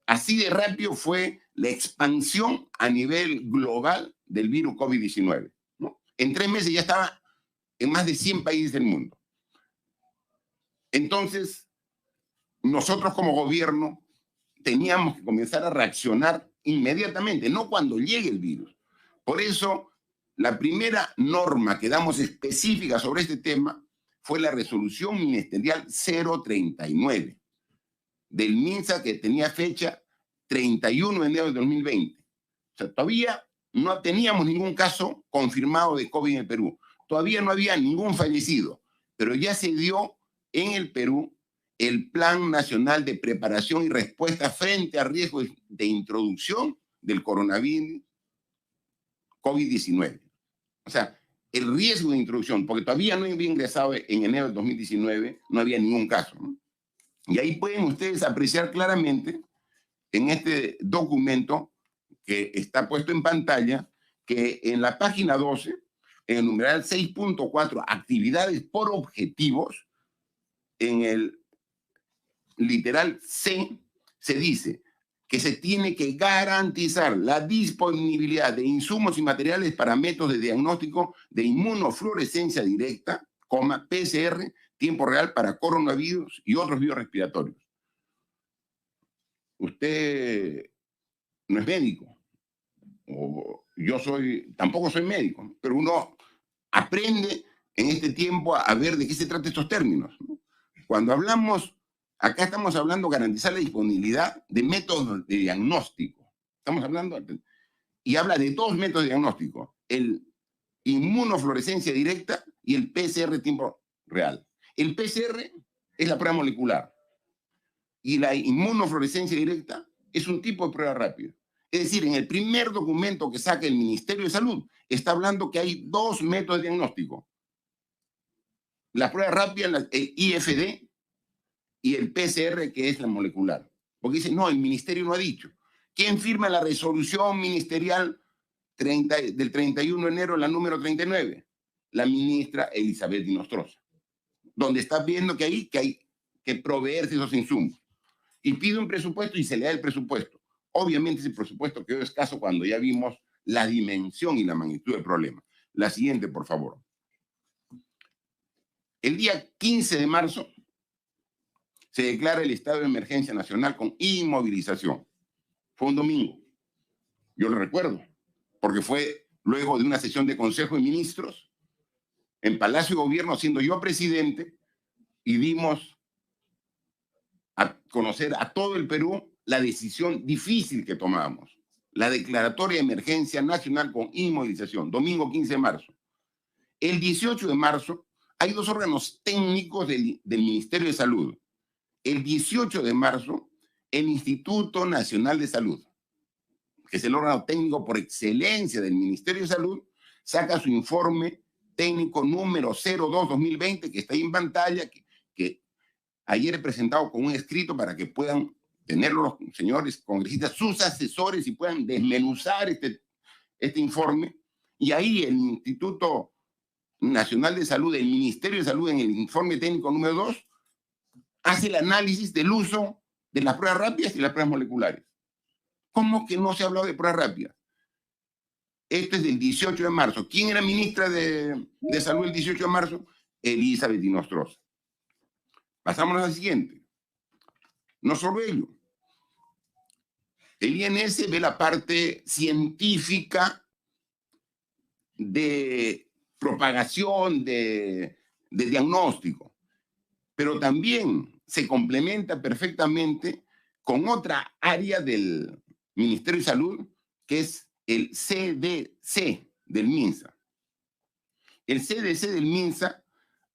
Así de rápido fue la expansión a nivel global del virus COVID-19, ¿no? En 3 meses ya estaba en más de 100 países del mundo. Entonces, nosotros como gobierno teníamos que comenzar a reaccionar inmediatamente, no cuando llegue el virus. Por eso, la primera norma que damos específica sobre este tema fue la resolución ministerial 039 del MINSA, que tenía fecha 31 de enero de 2020. O sea, todavía no teníamos ningún caso confirmado de COVID en el Perú. Todavía no había ningún fallecido, pero ya se dio en el Perú el Plan Nacional de Preparación y Respuesta frente a riesgos de introducción del coronavirus COVID-19. O sea, el riesgo de introducción, porque todavía no había ingresado en enero de 2019, no había ningún caso, ¿no? Y ahí pueden ustedes apreciar claramente en este documento que está puesto en pantalla, que en la página 12, en el numeral 6.4, actividades por objetivos, en el literal C, se dice que se tiene que garantizar la disponibilidad de insumos y materiales para métodos de diagnóstico de inmunofluorescencia directa, PCR, tiempo real para coronavirus y otros virus respiratorios. Usted no es médico, o yo tampoco soy médico, pero uno aprende en este tiempo a ver de qué se tratan estos términos, ¿no? Cuando hablamos, acá estamos hablando de garantizar la disponibilidad de métodos de diagnóstico. Estamos hablando, y habla de dos métodos de diagnóstico, el inmunofluorescencia directa y el PCR tiempo real. El PCR es la prueba molecular y la inmunofluorescencia directa es un tipo de prueba rápida. Es decir, en el primer documento que saca el Ministerio de Salud está hablando que hay dos métodos de diagnóstico. La prueba rápida, el IFD y el PCR, que es la molecular. Porque dice, no, el Ministerio no ha dicho. ¿Quién firma la resolución ministerial del 31 de enero, la número 39? La ministra Elizabeth Nostroza, donde está viendo que hay que proveerse esos insumos. Y pide un presupuesto y se le da el presupuesto. Obviamente ese presupuesto quedó escaso cuando ya vimos la dimensión y la magnitud del problema. La siguiente, por favor. El día 15 de marzo se declara el estado de emergencia nacional con inmovilización. Fue un domingo. Yo lo recuerdo, porque fue luego de una sesión de Consejo de Ministros en Palacio de Gobierno, siendo yo presidente, y dimos a conocer a todo el Perú la decisión difícil que tomamos, la declaratoria de emergencia nacional con inmovilización, domingo 15 de marzo. El 18 de marzo hay dos órganos técnicos del Ministerio de Salud. El 18 de marzo, el Instituto Nacional de Salud, que es el órgano técnico por excelencia del Ministerio de Salud, saca su informe técnico número 02-2020, que está ahí en pantalla, que ayer he presentado con un escrito para que puedan tenerlo los señores congresistas, sus asesores, y puedan desmenuzar este informe. Y ahí el Instituto Nacional de Salud, el Ministerio de Salud, en el informe técnico número 2, hace el análisis del uso de las pruebas rápidas y las pruebas moleculares. ¿Cómo que no se ha hablado de pruebas rápidas? Esto es del 18 de marzo. ¿Quién era ministra de Salud el 18 de marzo? Elizabeth Nostroza. Pasamos al siguiente. No solo ello. El INS ve la parte científica de propagación, de diagnóstico, pero también se complementa perfectamente con otra área del Ministerio de Salud, que es el CDC del MINSA. El CDC del MINSA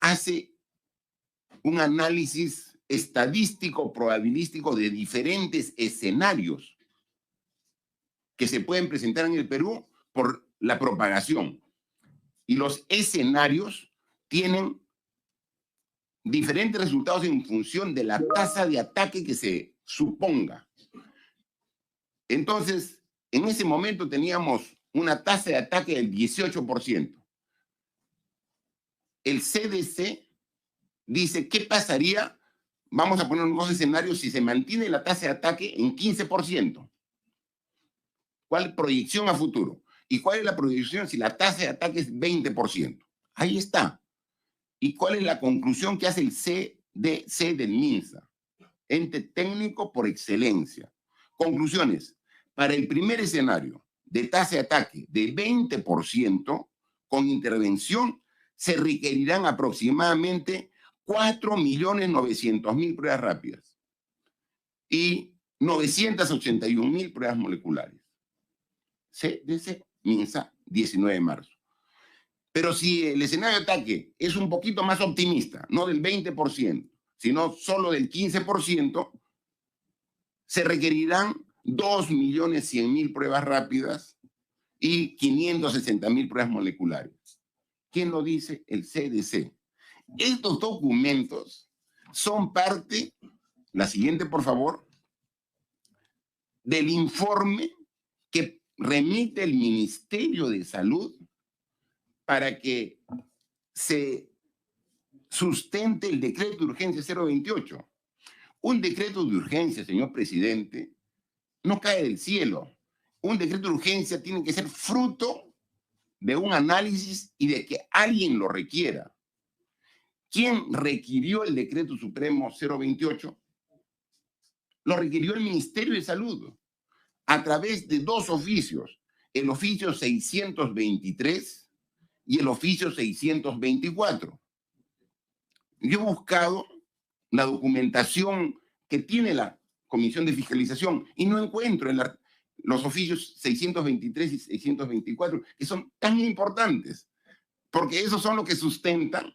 hace un análisis estadístico, probabilístico de diferentes escenarios que se pueden presentar en el Perú por la propagación. Y los escenarios tienen diferentes resultados en función de la tasa de ataque que se suponga. Entonces, en ese momento teníamos una tasa de ataque del 18%. El CDC dice, ¿qué pasaría? Vamos a poner unos escenarios si se mantiene la tasa de ataque en 15%. ¿Cuál proyección a futuro? ¿Y cuál es la proyección si la tasa de ataque es 20%? Ahí está. ¿Y cuál es la conclusión que hace el CDC del MINSA? Ente técnico por excelencia. Conclusiones. Para el primer escenario de tasa de ataque de 20%, con intervención se requerirán aproximadamente 4.900.000 pruebas rápidas y 981.000 pruebas moleculares. CDC, MINSA, 19 de marzo. Pero si el escenario de ataque es un poquito más optimista, no del 20%, sino solo del 15%, se requerirán 2.100.000 pruebas rápidas y 560.000 pruebas moleculares. ¿Quién lo dice? El CDC. Estos documentos son parte, la siguiente por favor, del informe que remite el Ministerio de Salud para que se sustente el decreto de urgencia 028. Un decreto de urgencia, señor presidente, no cae del cielo. Un decreto de urgencia tiene que ser fruto de un análisis y de que alguien lo requiera. ¿Quién requirió el decreto supremo 028? Lo requirió el Ministerio de Salud a través de dos oficios, el oficio 623 y el oficio 624. Yo he buscado la documentación que tiene la Comisión de Fiscalización y no encuentro en los oficios 623 y 624, que son tan importantes, porque esos son los que sustentan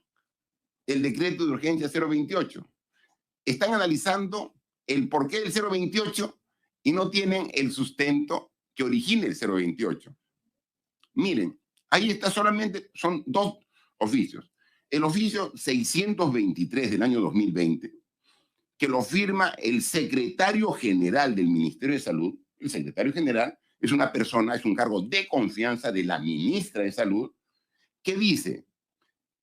el decreto de urgencia 028. Están analizando el porqué del 028 y no tienen el sustento que origina el 028. Miren, ahí está solamente, son dos oficios. El oficio 623 del año 2020, que lo firma el secretario general del Ministerio de Salud. El secretario general es una persona, es un cargo de confianza de la ministra de Salud, que dice: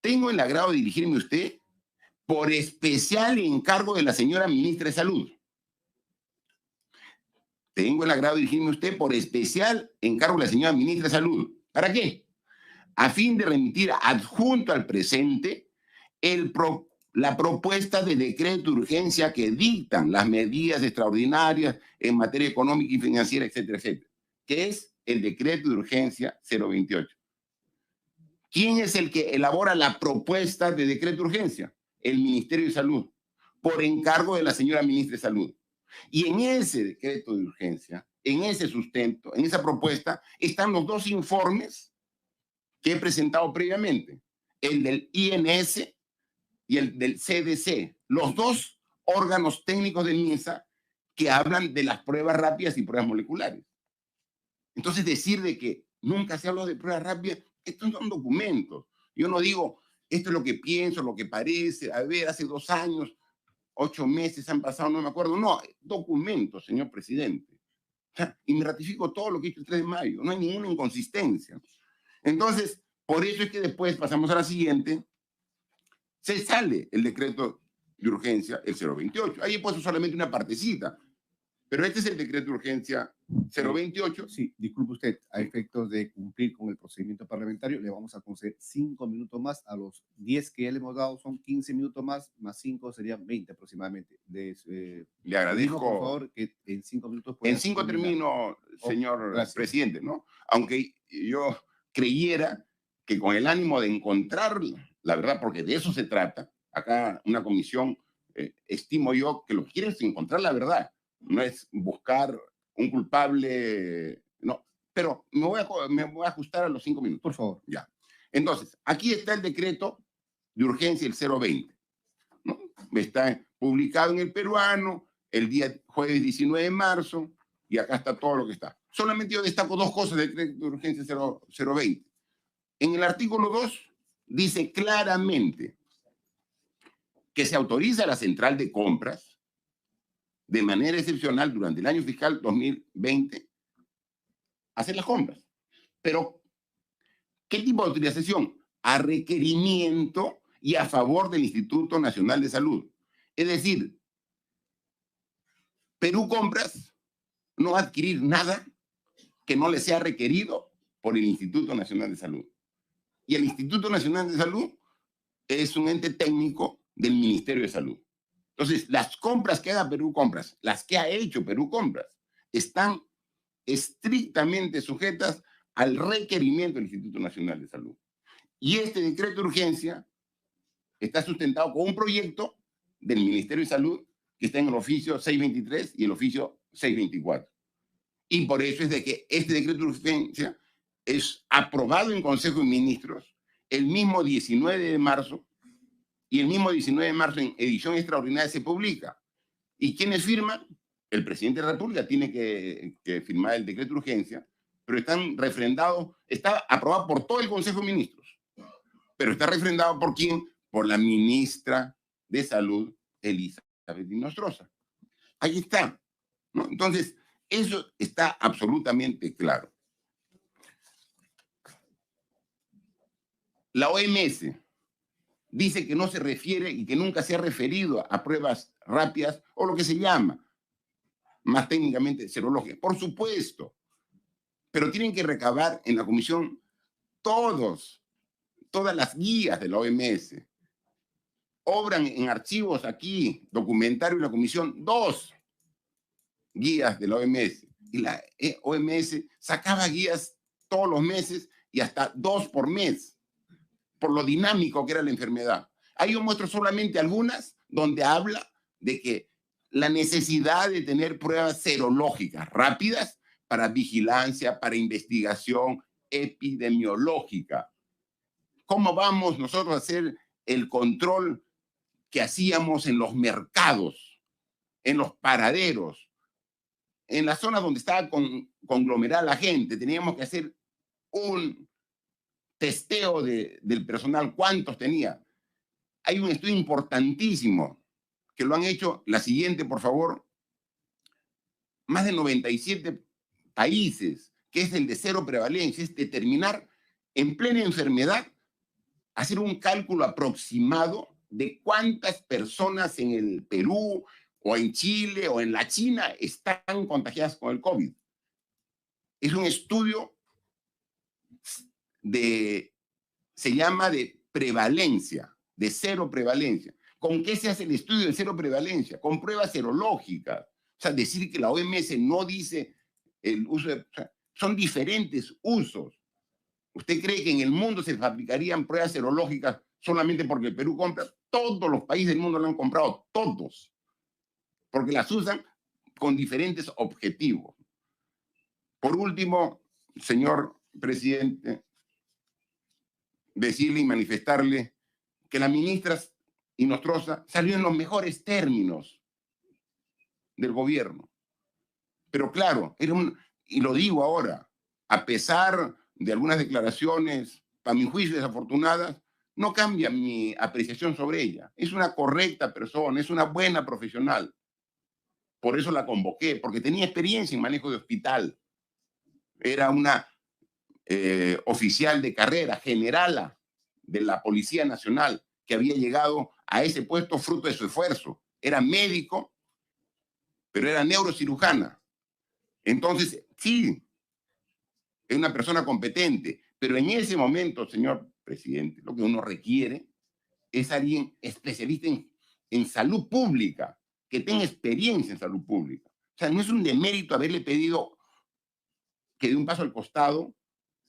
tengo el agrado de dirigirme a usted por especial encargo de la señora ministra de Salud. Tengo el agrado de dirigirme a usted por especial encargo de la señora ministra de Salud. ¿Para qué? A fin de remitir adjunto al presente la propuesta de decreto de urgencia que dictan las medidas extraordinarias en materia económica y financiera, etcétera, etcétera, que es el decreto de urgencia 028. ¿Quién es el que elabora la propuesta de decreto de urgencia? El Ministerio de Salud, por encargo de la señora ministra de Salud. Y en ese decreto de urgencia, en ese sustento, en esa propuesta, están los dos informes que he presentado previamente, el del INS y el del CDC, los dos órganos técnicos del MINSA que hablan de las pruebas rápidas y pruebas moleculares. Entonces, decir de que nunca se habló de pruebas rápidas, estos son documentos. Yo no digo, esto es lo que pienso, lo que parece, a ver, hace 2 años, 8 meses han pasado, no me acuerdo. No, documentos, señor presidente. Y me ratifico todo lo que he dicho el 3 de mayo. No hay ninguna inconsistencia. Entonces, por eso es que después pasamos a la siguiente. Se sale el decreto de urgencia, el 028. Ahí he puesto solamente una partecita. Pero este es el decreto de urgencia 028. Sí, disculpe usted, a efectos de cumplir con el procedimiento parlamentario, le vamos a conceder 5 minutos más. A los 10 que ya le hemos dado son 15 minutos más 5 serían 20 aproximadamente. Le agradezco. Por favor, que en 5 minutos... En 5 termino, señor presidente, ¿no? Aunque yo creyera que con el ánimo de encontrar la verdad, porque de eso se trata, acá una comisión, estimo yo, que lo que quiere es encontrar la verdad. No es buscar un culpable, no. Pero me voy a ajustar a los 5 minutos. Por favor. Ya. Entonces, aquí está el decreto de urgencia, el 020. ¿No? Está publicado en el Peruano el día jueves 19 de marzo y acá está todo lo que está. Solamente yo destaco 2 cosas del decreto de urgencia 020. En el artículo 2 dice claramente que se autoriza a la central de compras de manera excepcional durante el año fiscal 2020 hacer las compras. Pero, ¿qué tipo de autorización? A requerimiento y a favor del Instituto Nacional de Salud. Es decir, Perú Compras no va a adquirir nada que no le sea requerido por el Instituto Nacional de Salud. Y el Instituto Nacional de Salud es un ente técnico del Ministerio de Salud. Entonces, las compras que haga Perú Compras, las que ha hecho Perú Compras, están estrictamente sujetas al requerimiento del Instituto Nacional de Salud. Y este decreto de urgencia está sustentado con un proyecto del Ministerio de Salud que está en el oficio 623 y el oficio 624. Y por eso es de que este decreto de urgencia es aprobado en Consejo de Ministros el mismo 19 de marzo, y el mismo 19 de marzo en edición extraordinaria se publica. ¿Y quiénes firman? El presidente de la República tiene que firmar el decreto de urgencia, pero están refrendados, está aprobado por todo el Consejo de Ministros, pero está refrendado ¿por quién? Por la ministra de Salud, Elizabeth Nostroza. Ahí está, ¿no? Entonces, eso está absolutamente claro. La OMS dice que no se refiere y que nunca se ha referido a pruebas rápidas o lo que se llama más técnicamente serológica. Por supuesto, pero tienen que recabar en la comisión todas las guías de la OMS. Obran en archivos aquí, documentario de la comisión, 2 guías de la OMS. Y la OMS sacaba guías todos los meses y hasta 2 por mes, por lo dinámico que era la enfermedad. Ahí yo muestro solamente algunas donde habla de que la necesidad de tener pruebas serológicas rápidas para vigilancia, para investigación epidemiológica. ¿Cómo vamos nosotros a hacer el control que hacíamos en los mercados, en los paraderos, en las zonas donde estaba conglomerada la gente? Teníamos que hacer un testeo del personal, cuántos tenía. Hay un estudio importantísimo que lo han hecho, la siguiente, por favor, más de 97 países, que es el de cero prevalencia, es determinar en plena enfermedad, hacer un cálculo aproximado de cuántas personas en el Perú o en Chile o en la China están contagiadas con el COVID. Es un estudio se llama de prevalencia, de cero prevalencia. ¿Con qué se hace el estudio de cero prevalencia? Con pruebas serológicas. O sea, decir que la OMS no dice el uso de... O sea, son diferentes usos. ¿Usted cree que en el mundo se fabricarían pruebas serológicas solamente porque el Perú compra? Todos los países del mundo lo han comprado, todos. Porque las usan con diferentes objetivos. Por último, señor presidente, decirle y manifestarle que la ministra Inostroza salió en los mejores términos del gobierno. Pero claro, y lo digo ahora, a pesar de algunas declaraciones, para mi juicio desafortunadas, no cambia mi apreciación sobre ella. Es una correcta persona, es una buena profesional. Por eso la convoqué, porque tenía experiencia en manejo de hospital. Era una oficial de carrera, generala de la Policía Nacional, que había llegado a ese puesto fruto de su esfuerzo. Era médico, pero era neurocirujana. Entonces, sí, es una persona competente, pero en ese momento, señor presidente, lo que uno requiere es alguien especialista en salud pública, que tenga experiencia en salud pública. O sea, no es un demérito haberle pedido que dé un paso al costado.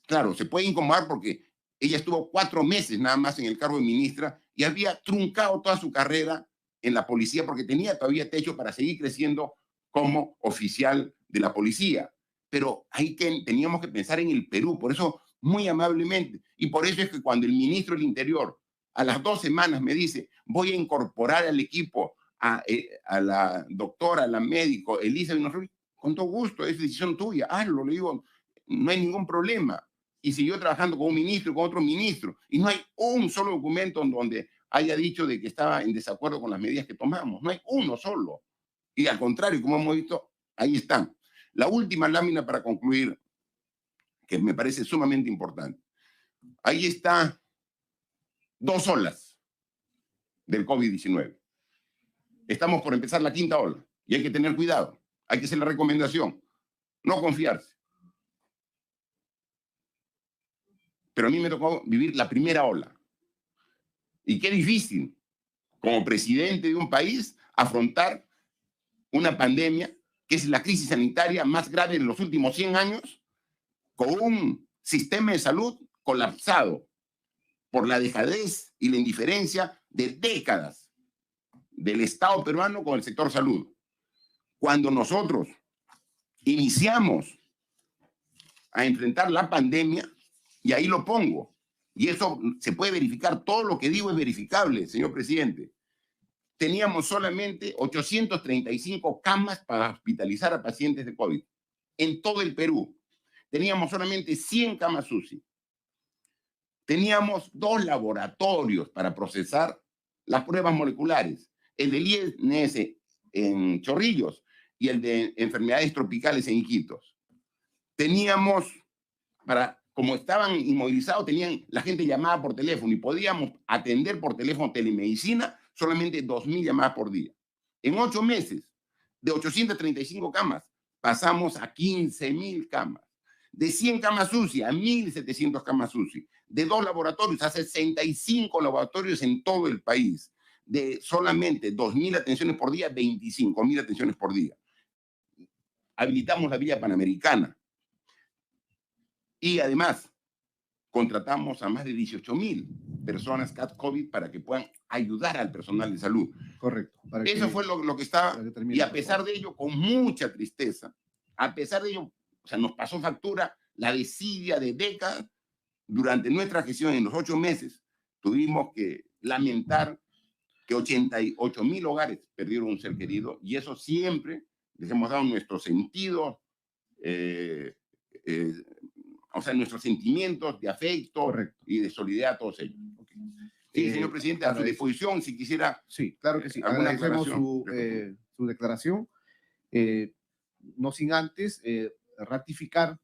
Claro, se puede incomodar porque ella estuvo 4 meses nada más en el cargo de ministra y había truncado toda su carrera en la policía porque tenía todavía techo para seguir creciendo como oficial de la policía. Pero ahí teníamos que pensar en el Perú, por eso muy amablemente. Y por eso es que cuando el ministro del Interior a las 2 semanas me dice, voy a incorporar al equipo a la doctora, a la médico, Elisa Vinosrui, con todo gusto, es decisión tuya, hazlo, le digo, no hay ningún problema. Y siguió trabajando con un ministro y con otro ministro. Y no hay un solo documento en donde haya dicho de que estaba en desacuerdo con las medidas que tomamos. No hay uno solo. Y al contrario, como hemos visto, ahí están. La última lámina para concluir, que me parece sumamente importante. Ahí está 2 olas del COVID-19. Estamos por empezar la 5ª ola y hay que tener cuidado. Hay que hacer la recomendación. No confiarse. Pero a mí me tocó vivir la primera ola. Y qué difícil, como presidente de un país, afrontar una pandemia que es la crisis sanitaria más grave de los últimos 100 años, con un sistema de salud colapsado por la dejadez y la indiferencia de décadas del Estado peruano con el sector salud. Cuando nosotros iniciamos a enfrentar la pandemia, y ahí lo pongo, y eso se puede verificar, todo lo que digo es verificable, señor presidente. Teníamos solamente 835 camas para hospitalizar a pacientes de COVID en todo el Perú. Teníamos solamente 100 camas UCI. Teníamos 2 laboratorios para procesar las pruebas moleculares, el del INS en Chorrillos y el de enfermedades tropicales en Iquitos. Teníamos, como estaban inmovilizados, la gente llamaba por teléfono y podíamos atender por teléfono telemedicina solamente 2.000 llamadas por día. En 8 meses, de 835 camas, pasamos a 15.000 camas. De 100 camas UCI a 1.700 camas UCI. De 2 laboratorios a 65 laboratorios en todo el país. De solamente 2.000 atenciones por día, 25.000 atenciones por día. Habilitamos la Villa Panamericana. Y además, contratamos a más de 18.000 personas CAT-COVID para que puedan ayudar al personal de salud. Correcto. Eso fue lo que estaba, para que termine, y a por pesar favor. de ello, con mucha tristeza, a pesar de ello, o sea, nos pasó factura la desidia de décadas. Durante nuestra gestión, en los 8 meses, tuvimos que lamentar que 88,000 hogares perdieron un ser querido, y eso siempre les hemos dado nuestro sentido, o sea, nuestros sentimientos de afecto. Correcto. Y de solidaridad a todos ellos. Okay. Sí, señor presidente, a su disposición, si quisiera. Sí, claro que sí. ¿Alguna Agradecemos aclaración? su declaración. No sin antes ratificar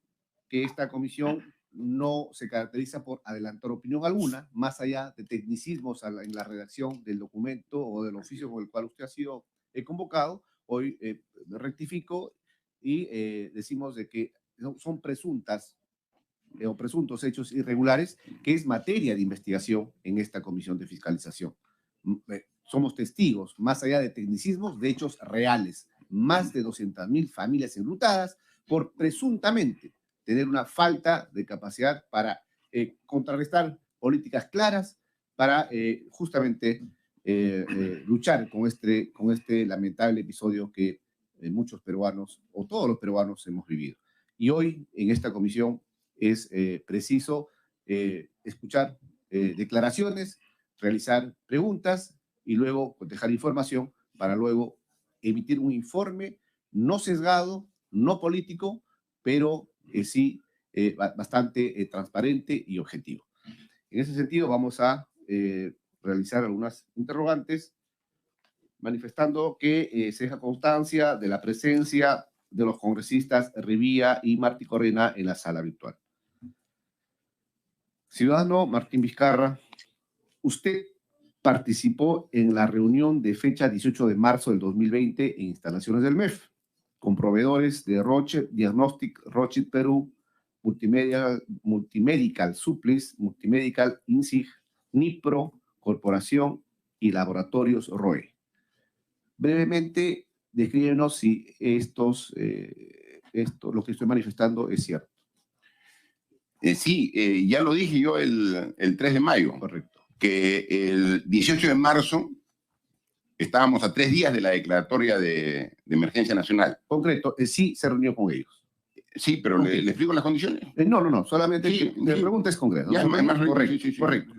que esta comisión no se caracteriza por adelantar opinión alguna, más allá de tecnicismos en la redacción del documento o del oficio con el cual usted ha sido convocado. Hoy rectifico y decimos de que son presuntas o presuntos hechos irregulares, que es materia de investigación en esta comisión de fiscalización. Somos testigos, más allá de tecnicismos, de hechos reales. Más de 200,000 familias enlutadas por presuntamente tener una falta de capacidad para contrarrestar políticas claras, para justamente luchar con este lamentable episodio que muchos peruanos, o todos los peruanos, hemos vivido. Y hoy, en esta comisión, es preciso escuchar declaraciones, realizar preguntas y luego cotejar información para luego emitir un informe no sesgado, no político, pero sí bastante transparente y objetivo. En ese sentido, vamos a realizar algunas interrogantes, manifestando que se deja constancia de la presencia de los congresistas Rivía y Martí Corena en la sala virtual. Ciudadano Martín Vizcarra, usted participó en la reunión de fecha 18 de marzo del 2020 en instalaciones del MEF, con proveedores de Roche Diagnostic, Roche Perú, Multimedical Supplies, Multimedical Insig, Nipro, Corporación y Laboratorios ROE. Brevemente, descríbenos si lo que estoy manifestando es cierto. Sí, ya lo dije yo el 3 de mayo. Correcto. Que el 18 de marzo estábamos a 3 días de la declaratoria de emergencia nacional. Concreto, sí se reunió con ellos. Sí, pero ¿le explico las condiciones? No, solamente Sí, la pregunta es concreta. Ya, Correcto, sí. Correcto.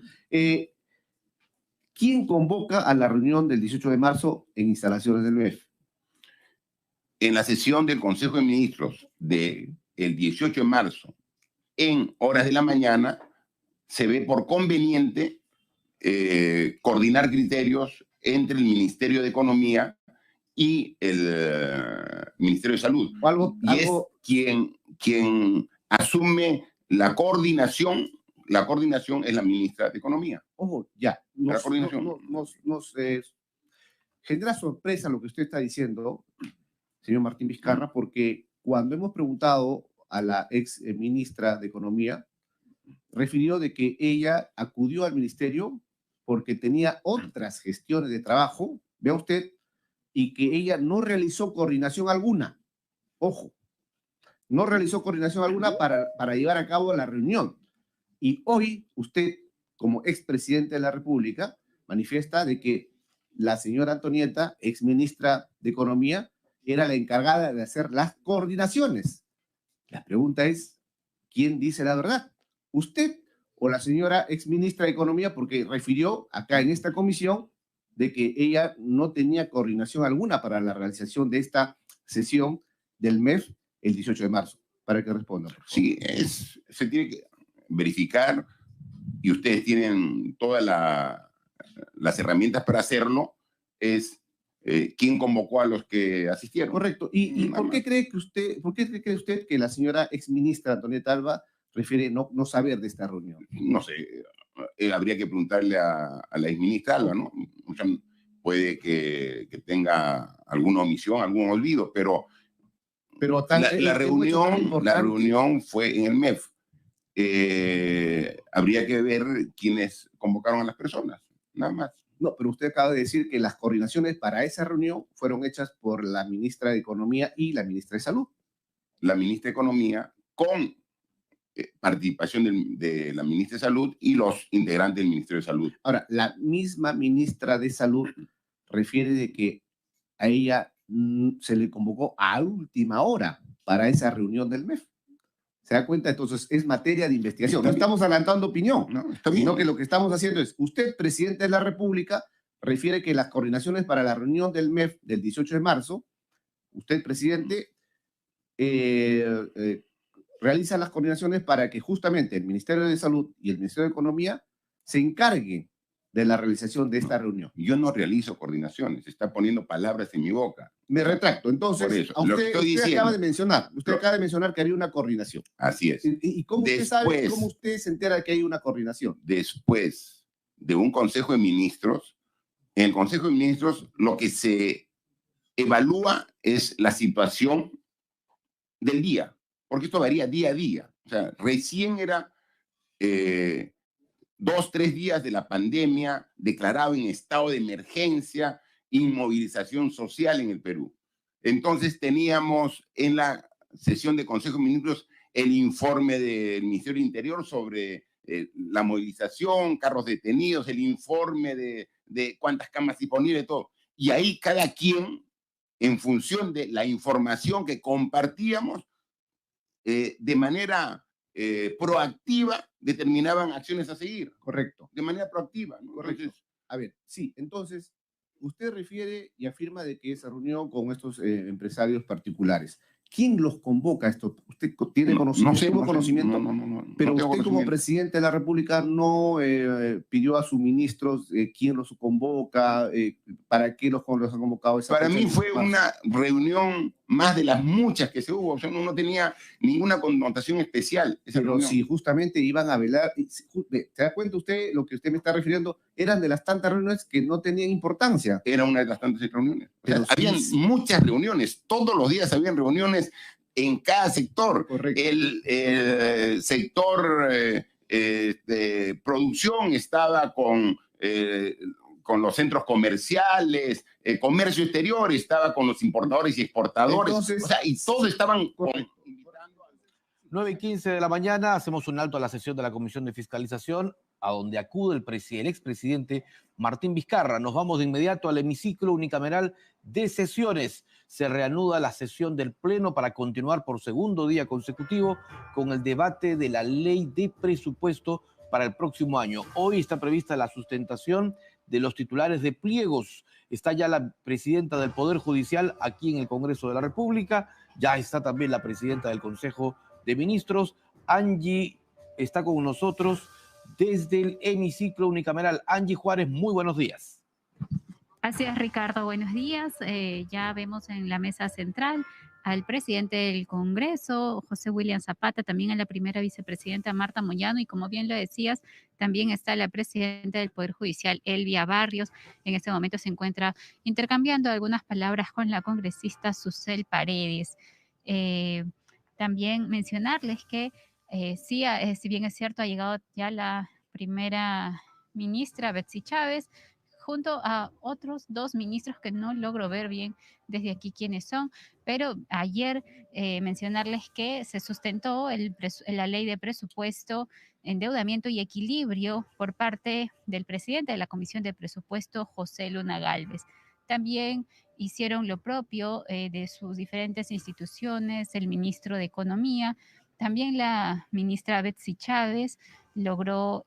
¿Quién convoca a la reunión del 18 de marzo en instalaciones del MEF? En la sesión del Consejo de Ministros del 18 de marzo, en horas de la mañana, se ve por conveniente coordinar criterios entre el Ministerio de Economía y el Ministerio de Salud. Es quien asume la coordinación. La coordinación es la ministra de Economía. Ojo, ya. Nos genera sorpresa lo que usted está diciendo, señor Martín Vizcarra, porque cuando hemos preguntado a la ex ministra de Economía, refirió de que ella acudió al ministerio porque tenía otras gestiones de trabajo, vea usted, y que ella no realizó coordinación alguna. Ojo, no realizó coordinación alguna para llevar a cabo la reunión. Y hoy usted, como expresidente de la República, manifiesta de que la señora Antonieta, exministra de Economía, era la encargada de hacer las coordinaciones. La pregunta es, ¿quién dice la verdad? ¿Usted o la señora exministra de Economía? Porque refirió acá en esta comisión de que ella no tenía coordinación alguna para la realización de esta sesión del MEF el 18 de marzo. Para que responda. Sí, se tiene que verificar y ustedes tienen todas las herramientas para hacerlo, es quién convocó a los que asistieron. Correcto. ¿Y por qué cree usted que la señora exministra Antonieta Alba refiere no saber de esta reunión? No sé, habría que preguntarle a la exministra Alba, ¿no? Puede que tenga alguna omisión, algún olvido, pero la reunión fue en el MEF. Habría que ver quiénes convocaron a las personas, nada más. No, pero usted acaba de decir que las coordinaciones para esa reunión fueron hechas por la ministra de Economía y la ministra de Salud. La ministra de Economía con participación de la ministra de Salud y los integrantes del Ministerio de Salud. Ahora, la misma ministra de Salud refiere de que a ella se le convocó a última hora para esa reunión del MEF. ¿Se da cuenta? Entonces, es materia de investigación. No estamos adelantando opinión, No, está bien. sino que lo que estamos haciendo es, usted, presidente de la República, refiere que las coordinaciones para la reunión del MEF del 18 de marzo, usted, presidente, realiza las coordinaciones para que justamente el Ministerio de Salud y el Ministerio de Economía se encarguen de la realización de esta reunión. Yo no realizo coordinaciones, está poniendo palabras en mi boca. Me retracto. Entonces, Por eso, a lo que usted, estoy usted diciendo. acaba de mencionar que había una coordinación. Así es. ¿Y cómo usted sabe, Después- cómo usted se entera de que hay una coordinación? Después de un Consejo de Ministros, en el Consejo de Ministros lo que se evalúa es la situación del día, porque esto varía día a día. O sea, recién era 2, 3 días de la pandemia, declarado en estado de emergencia, inmovilización social en el Perú. Entonces teníamos en la sesión de Consejo de Ministros el informe del Ministerio del Interior sobre la movilización, carros detenidos, el informe de cuántas camas disponibles, todo. Y ahí cada quien, en función de la información que compartíamos, de manera proactiva, determinaban acciones a seguir. Correcto. De manera proactiva, ¿no? Correcto. Entonces, A ver, sí, entonces, usted refiere y afirma de que se reunió con estos empresarios particulares. ¿Quién los convoca a esto? ¿Usted tiene conocimiento? ¿Tuvo conocimiento? No, Pero no tengo usted como conocimiento. presidente de la República no pidió a sus ministros quién los convoca, para qué los ha convocado. Esa Para fecha mí de fue marzo? una reunión más de las muchas que se hubo. O sea, no tenía ninguna connotación especial. Esa Pero reunión. si justamente iban a velar, ¿se da cuenta usted lo que usted me está refiriendo? Eran de las tantas reuniones que no tenían importancia. Era una de las tantas reuniones. O sea, Pero sí, habían sí. muchas reuniones. Todos los días habían reuniones en cada sector. Correcto. El sector de producción estaba con los centros comerciales, comercio exterior estaba con los importadores y exportadores. Entonces, o sea, y todos estaban correcto. 9:15 de la mañana, hacemos un alto a la sesión de la Comisión de Fiscalización, a donde acude el expresidente Martín Vizcarra. Nos vamos de inmediato al hemiciclo unicameral de sesiones. Se reanuda la sesión del Pleno para continuar por segundo día consecutivo con el debate de la ley de presupuesto para el próximo año. Hoy está prevista la sustentación de los titulares de pliegos. Está ya la presidenta del Poder Judicial aquí en el Congreso de la República. Ya está también la presidenta del Consejo de Ministros. Angie está con nosotros desde el hemiciclo unicameral. Angie Juárez, muy buenos días. Así es, Ricardo, buenos días. Ya vemos en la mesa central al presidente del Congreso, José William Zapata, también a la primera vicepresidenta Marta Moyano, y como bien lo decías, también está la presidenta del Poder Judicial, Elvia Barrios. En este momento se encuentra intercambiando algunas palabras con la congresista Susel Paredes. También mencionarles que sí, si bien es cierto, ha llegado ya la primera ministra, Betsy Chávez, junto a otros 2 ministros que no logro ver bien desde aquí quiénes son, pero ayer mencionarles que se sustentó la ley de presupuesto, endeudamiento y equilibrio por parte del presidente de la Comisión de Presupuesto, José Luna Gálvez. También hicieron lo propio de sus diferentes instituciones, el ministro de Economía, también la ministra Betsy Chávez logró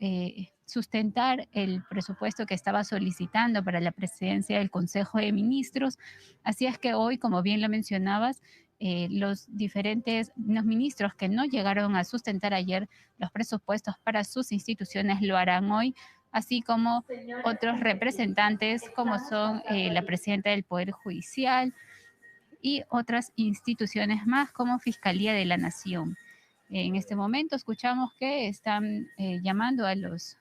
sustentar el presupuesto que estaba solicitando para la presidencia del Consejo de Ministros. Así es que hoy, como bien lo mencionabas, los ministros que no llegaron a sustentar ayer los presupuestos para sus instituciones lo harán hoy, así como otros representantes como son la presidenta del Poder Judicial y otras instituciones más como Fiscalía de la Nación. En este momento escuchamos que están llamando a los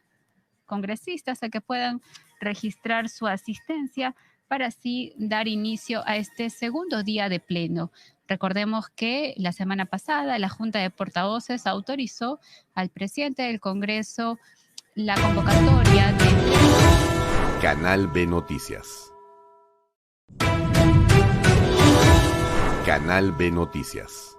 congresistas a que puedan registrar su asistencia para así dar inicio a este segundo día de pleno. Recordemos que la semana pasada la Junta de Portavoces autorizó al presidente del Congreso la convocatoria de... Canal B Noticias. Canal B Noticias.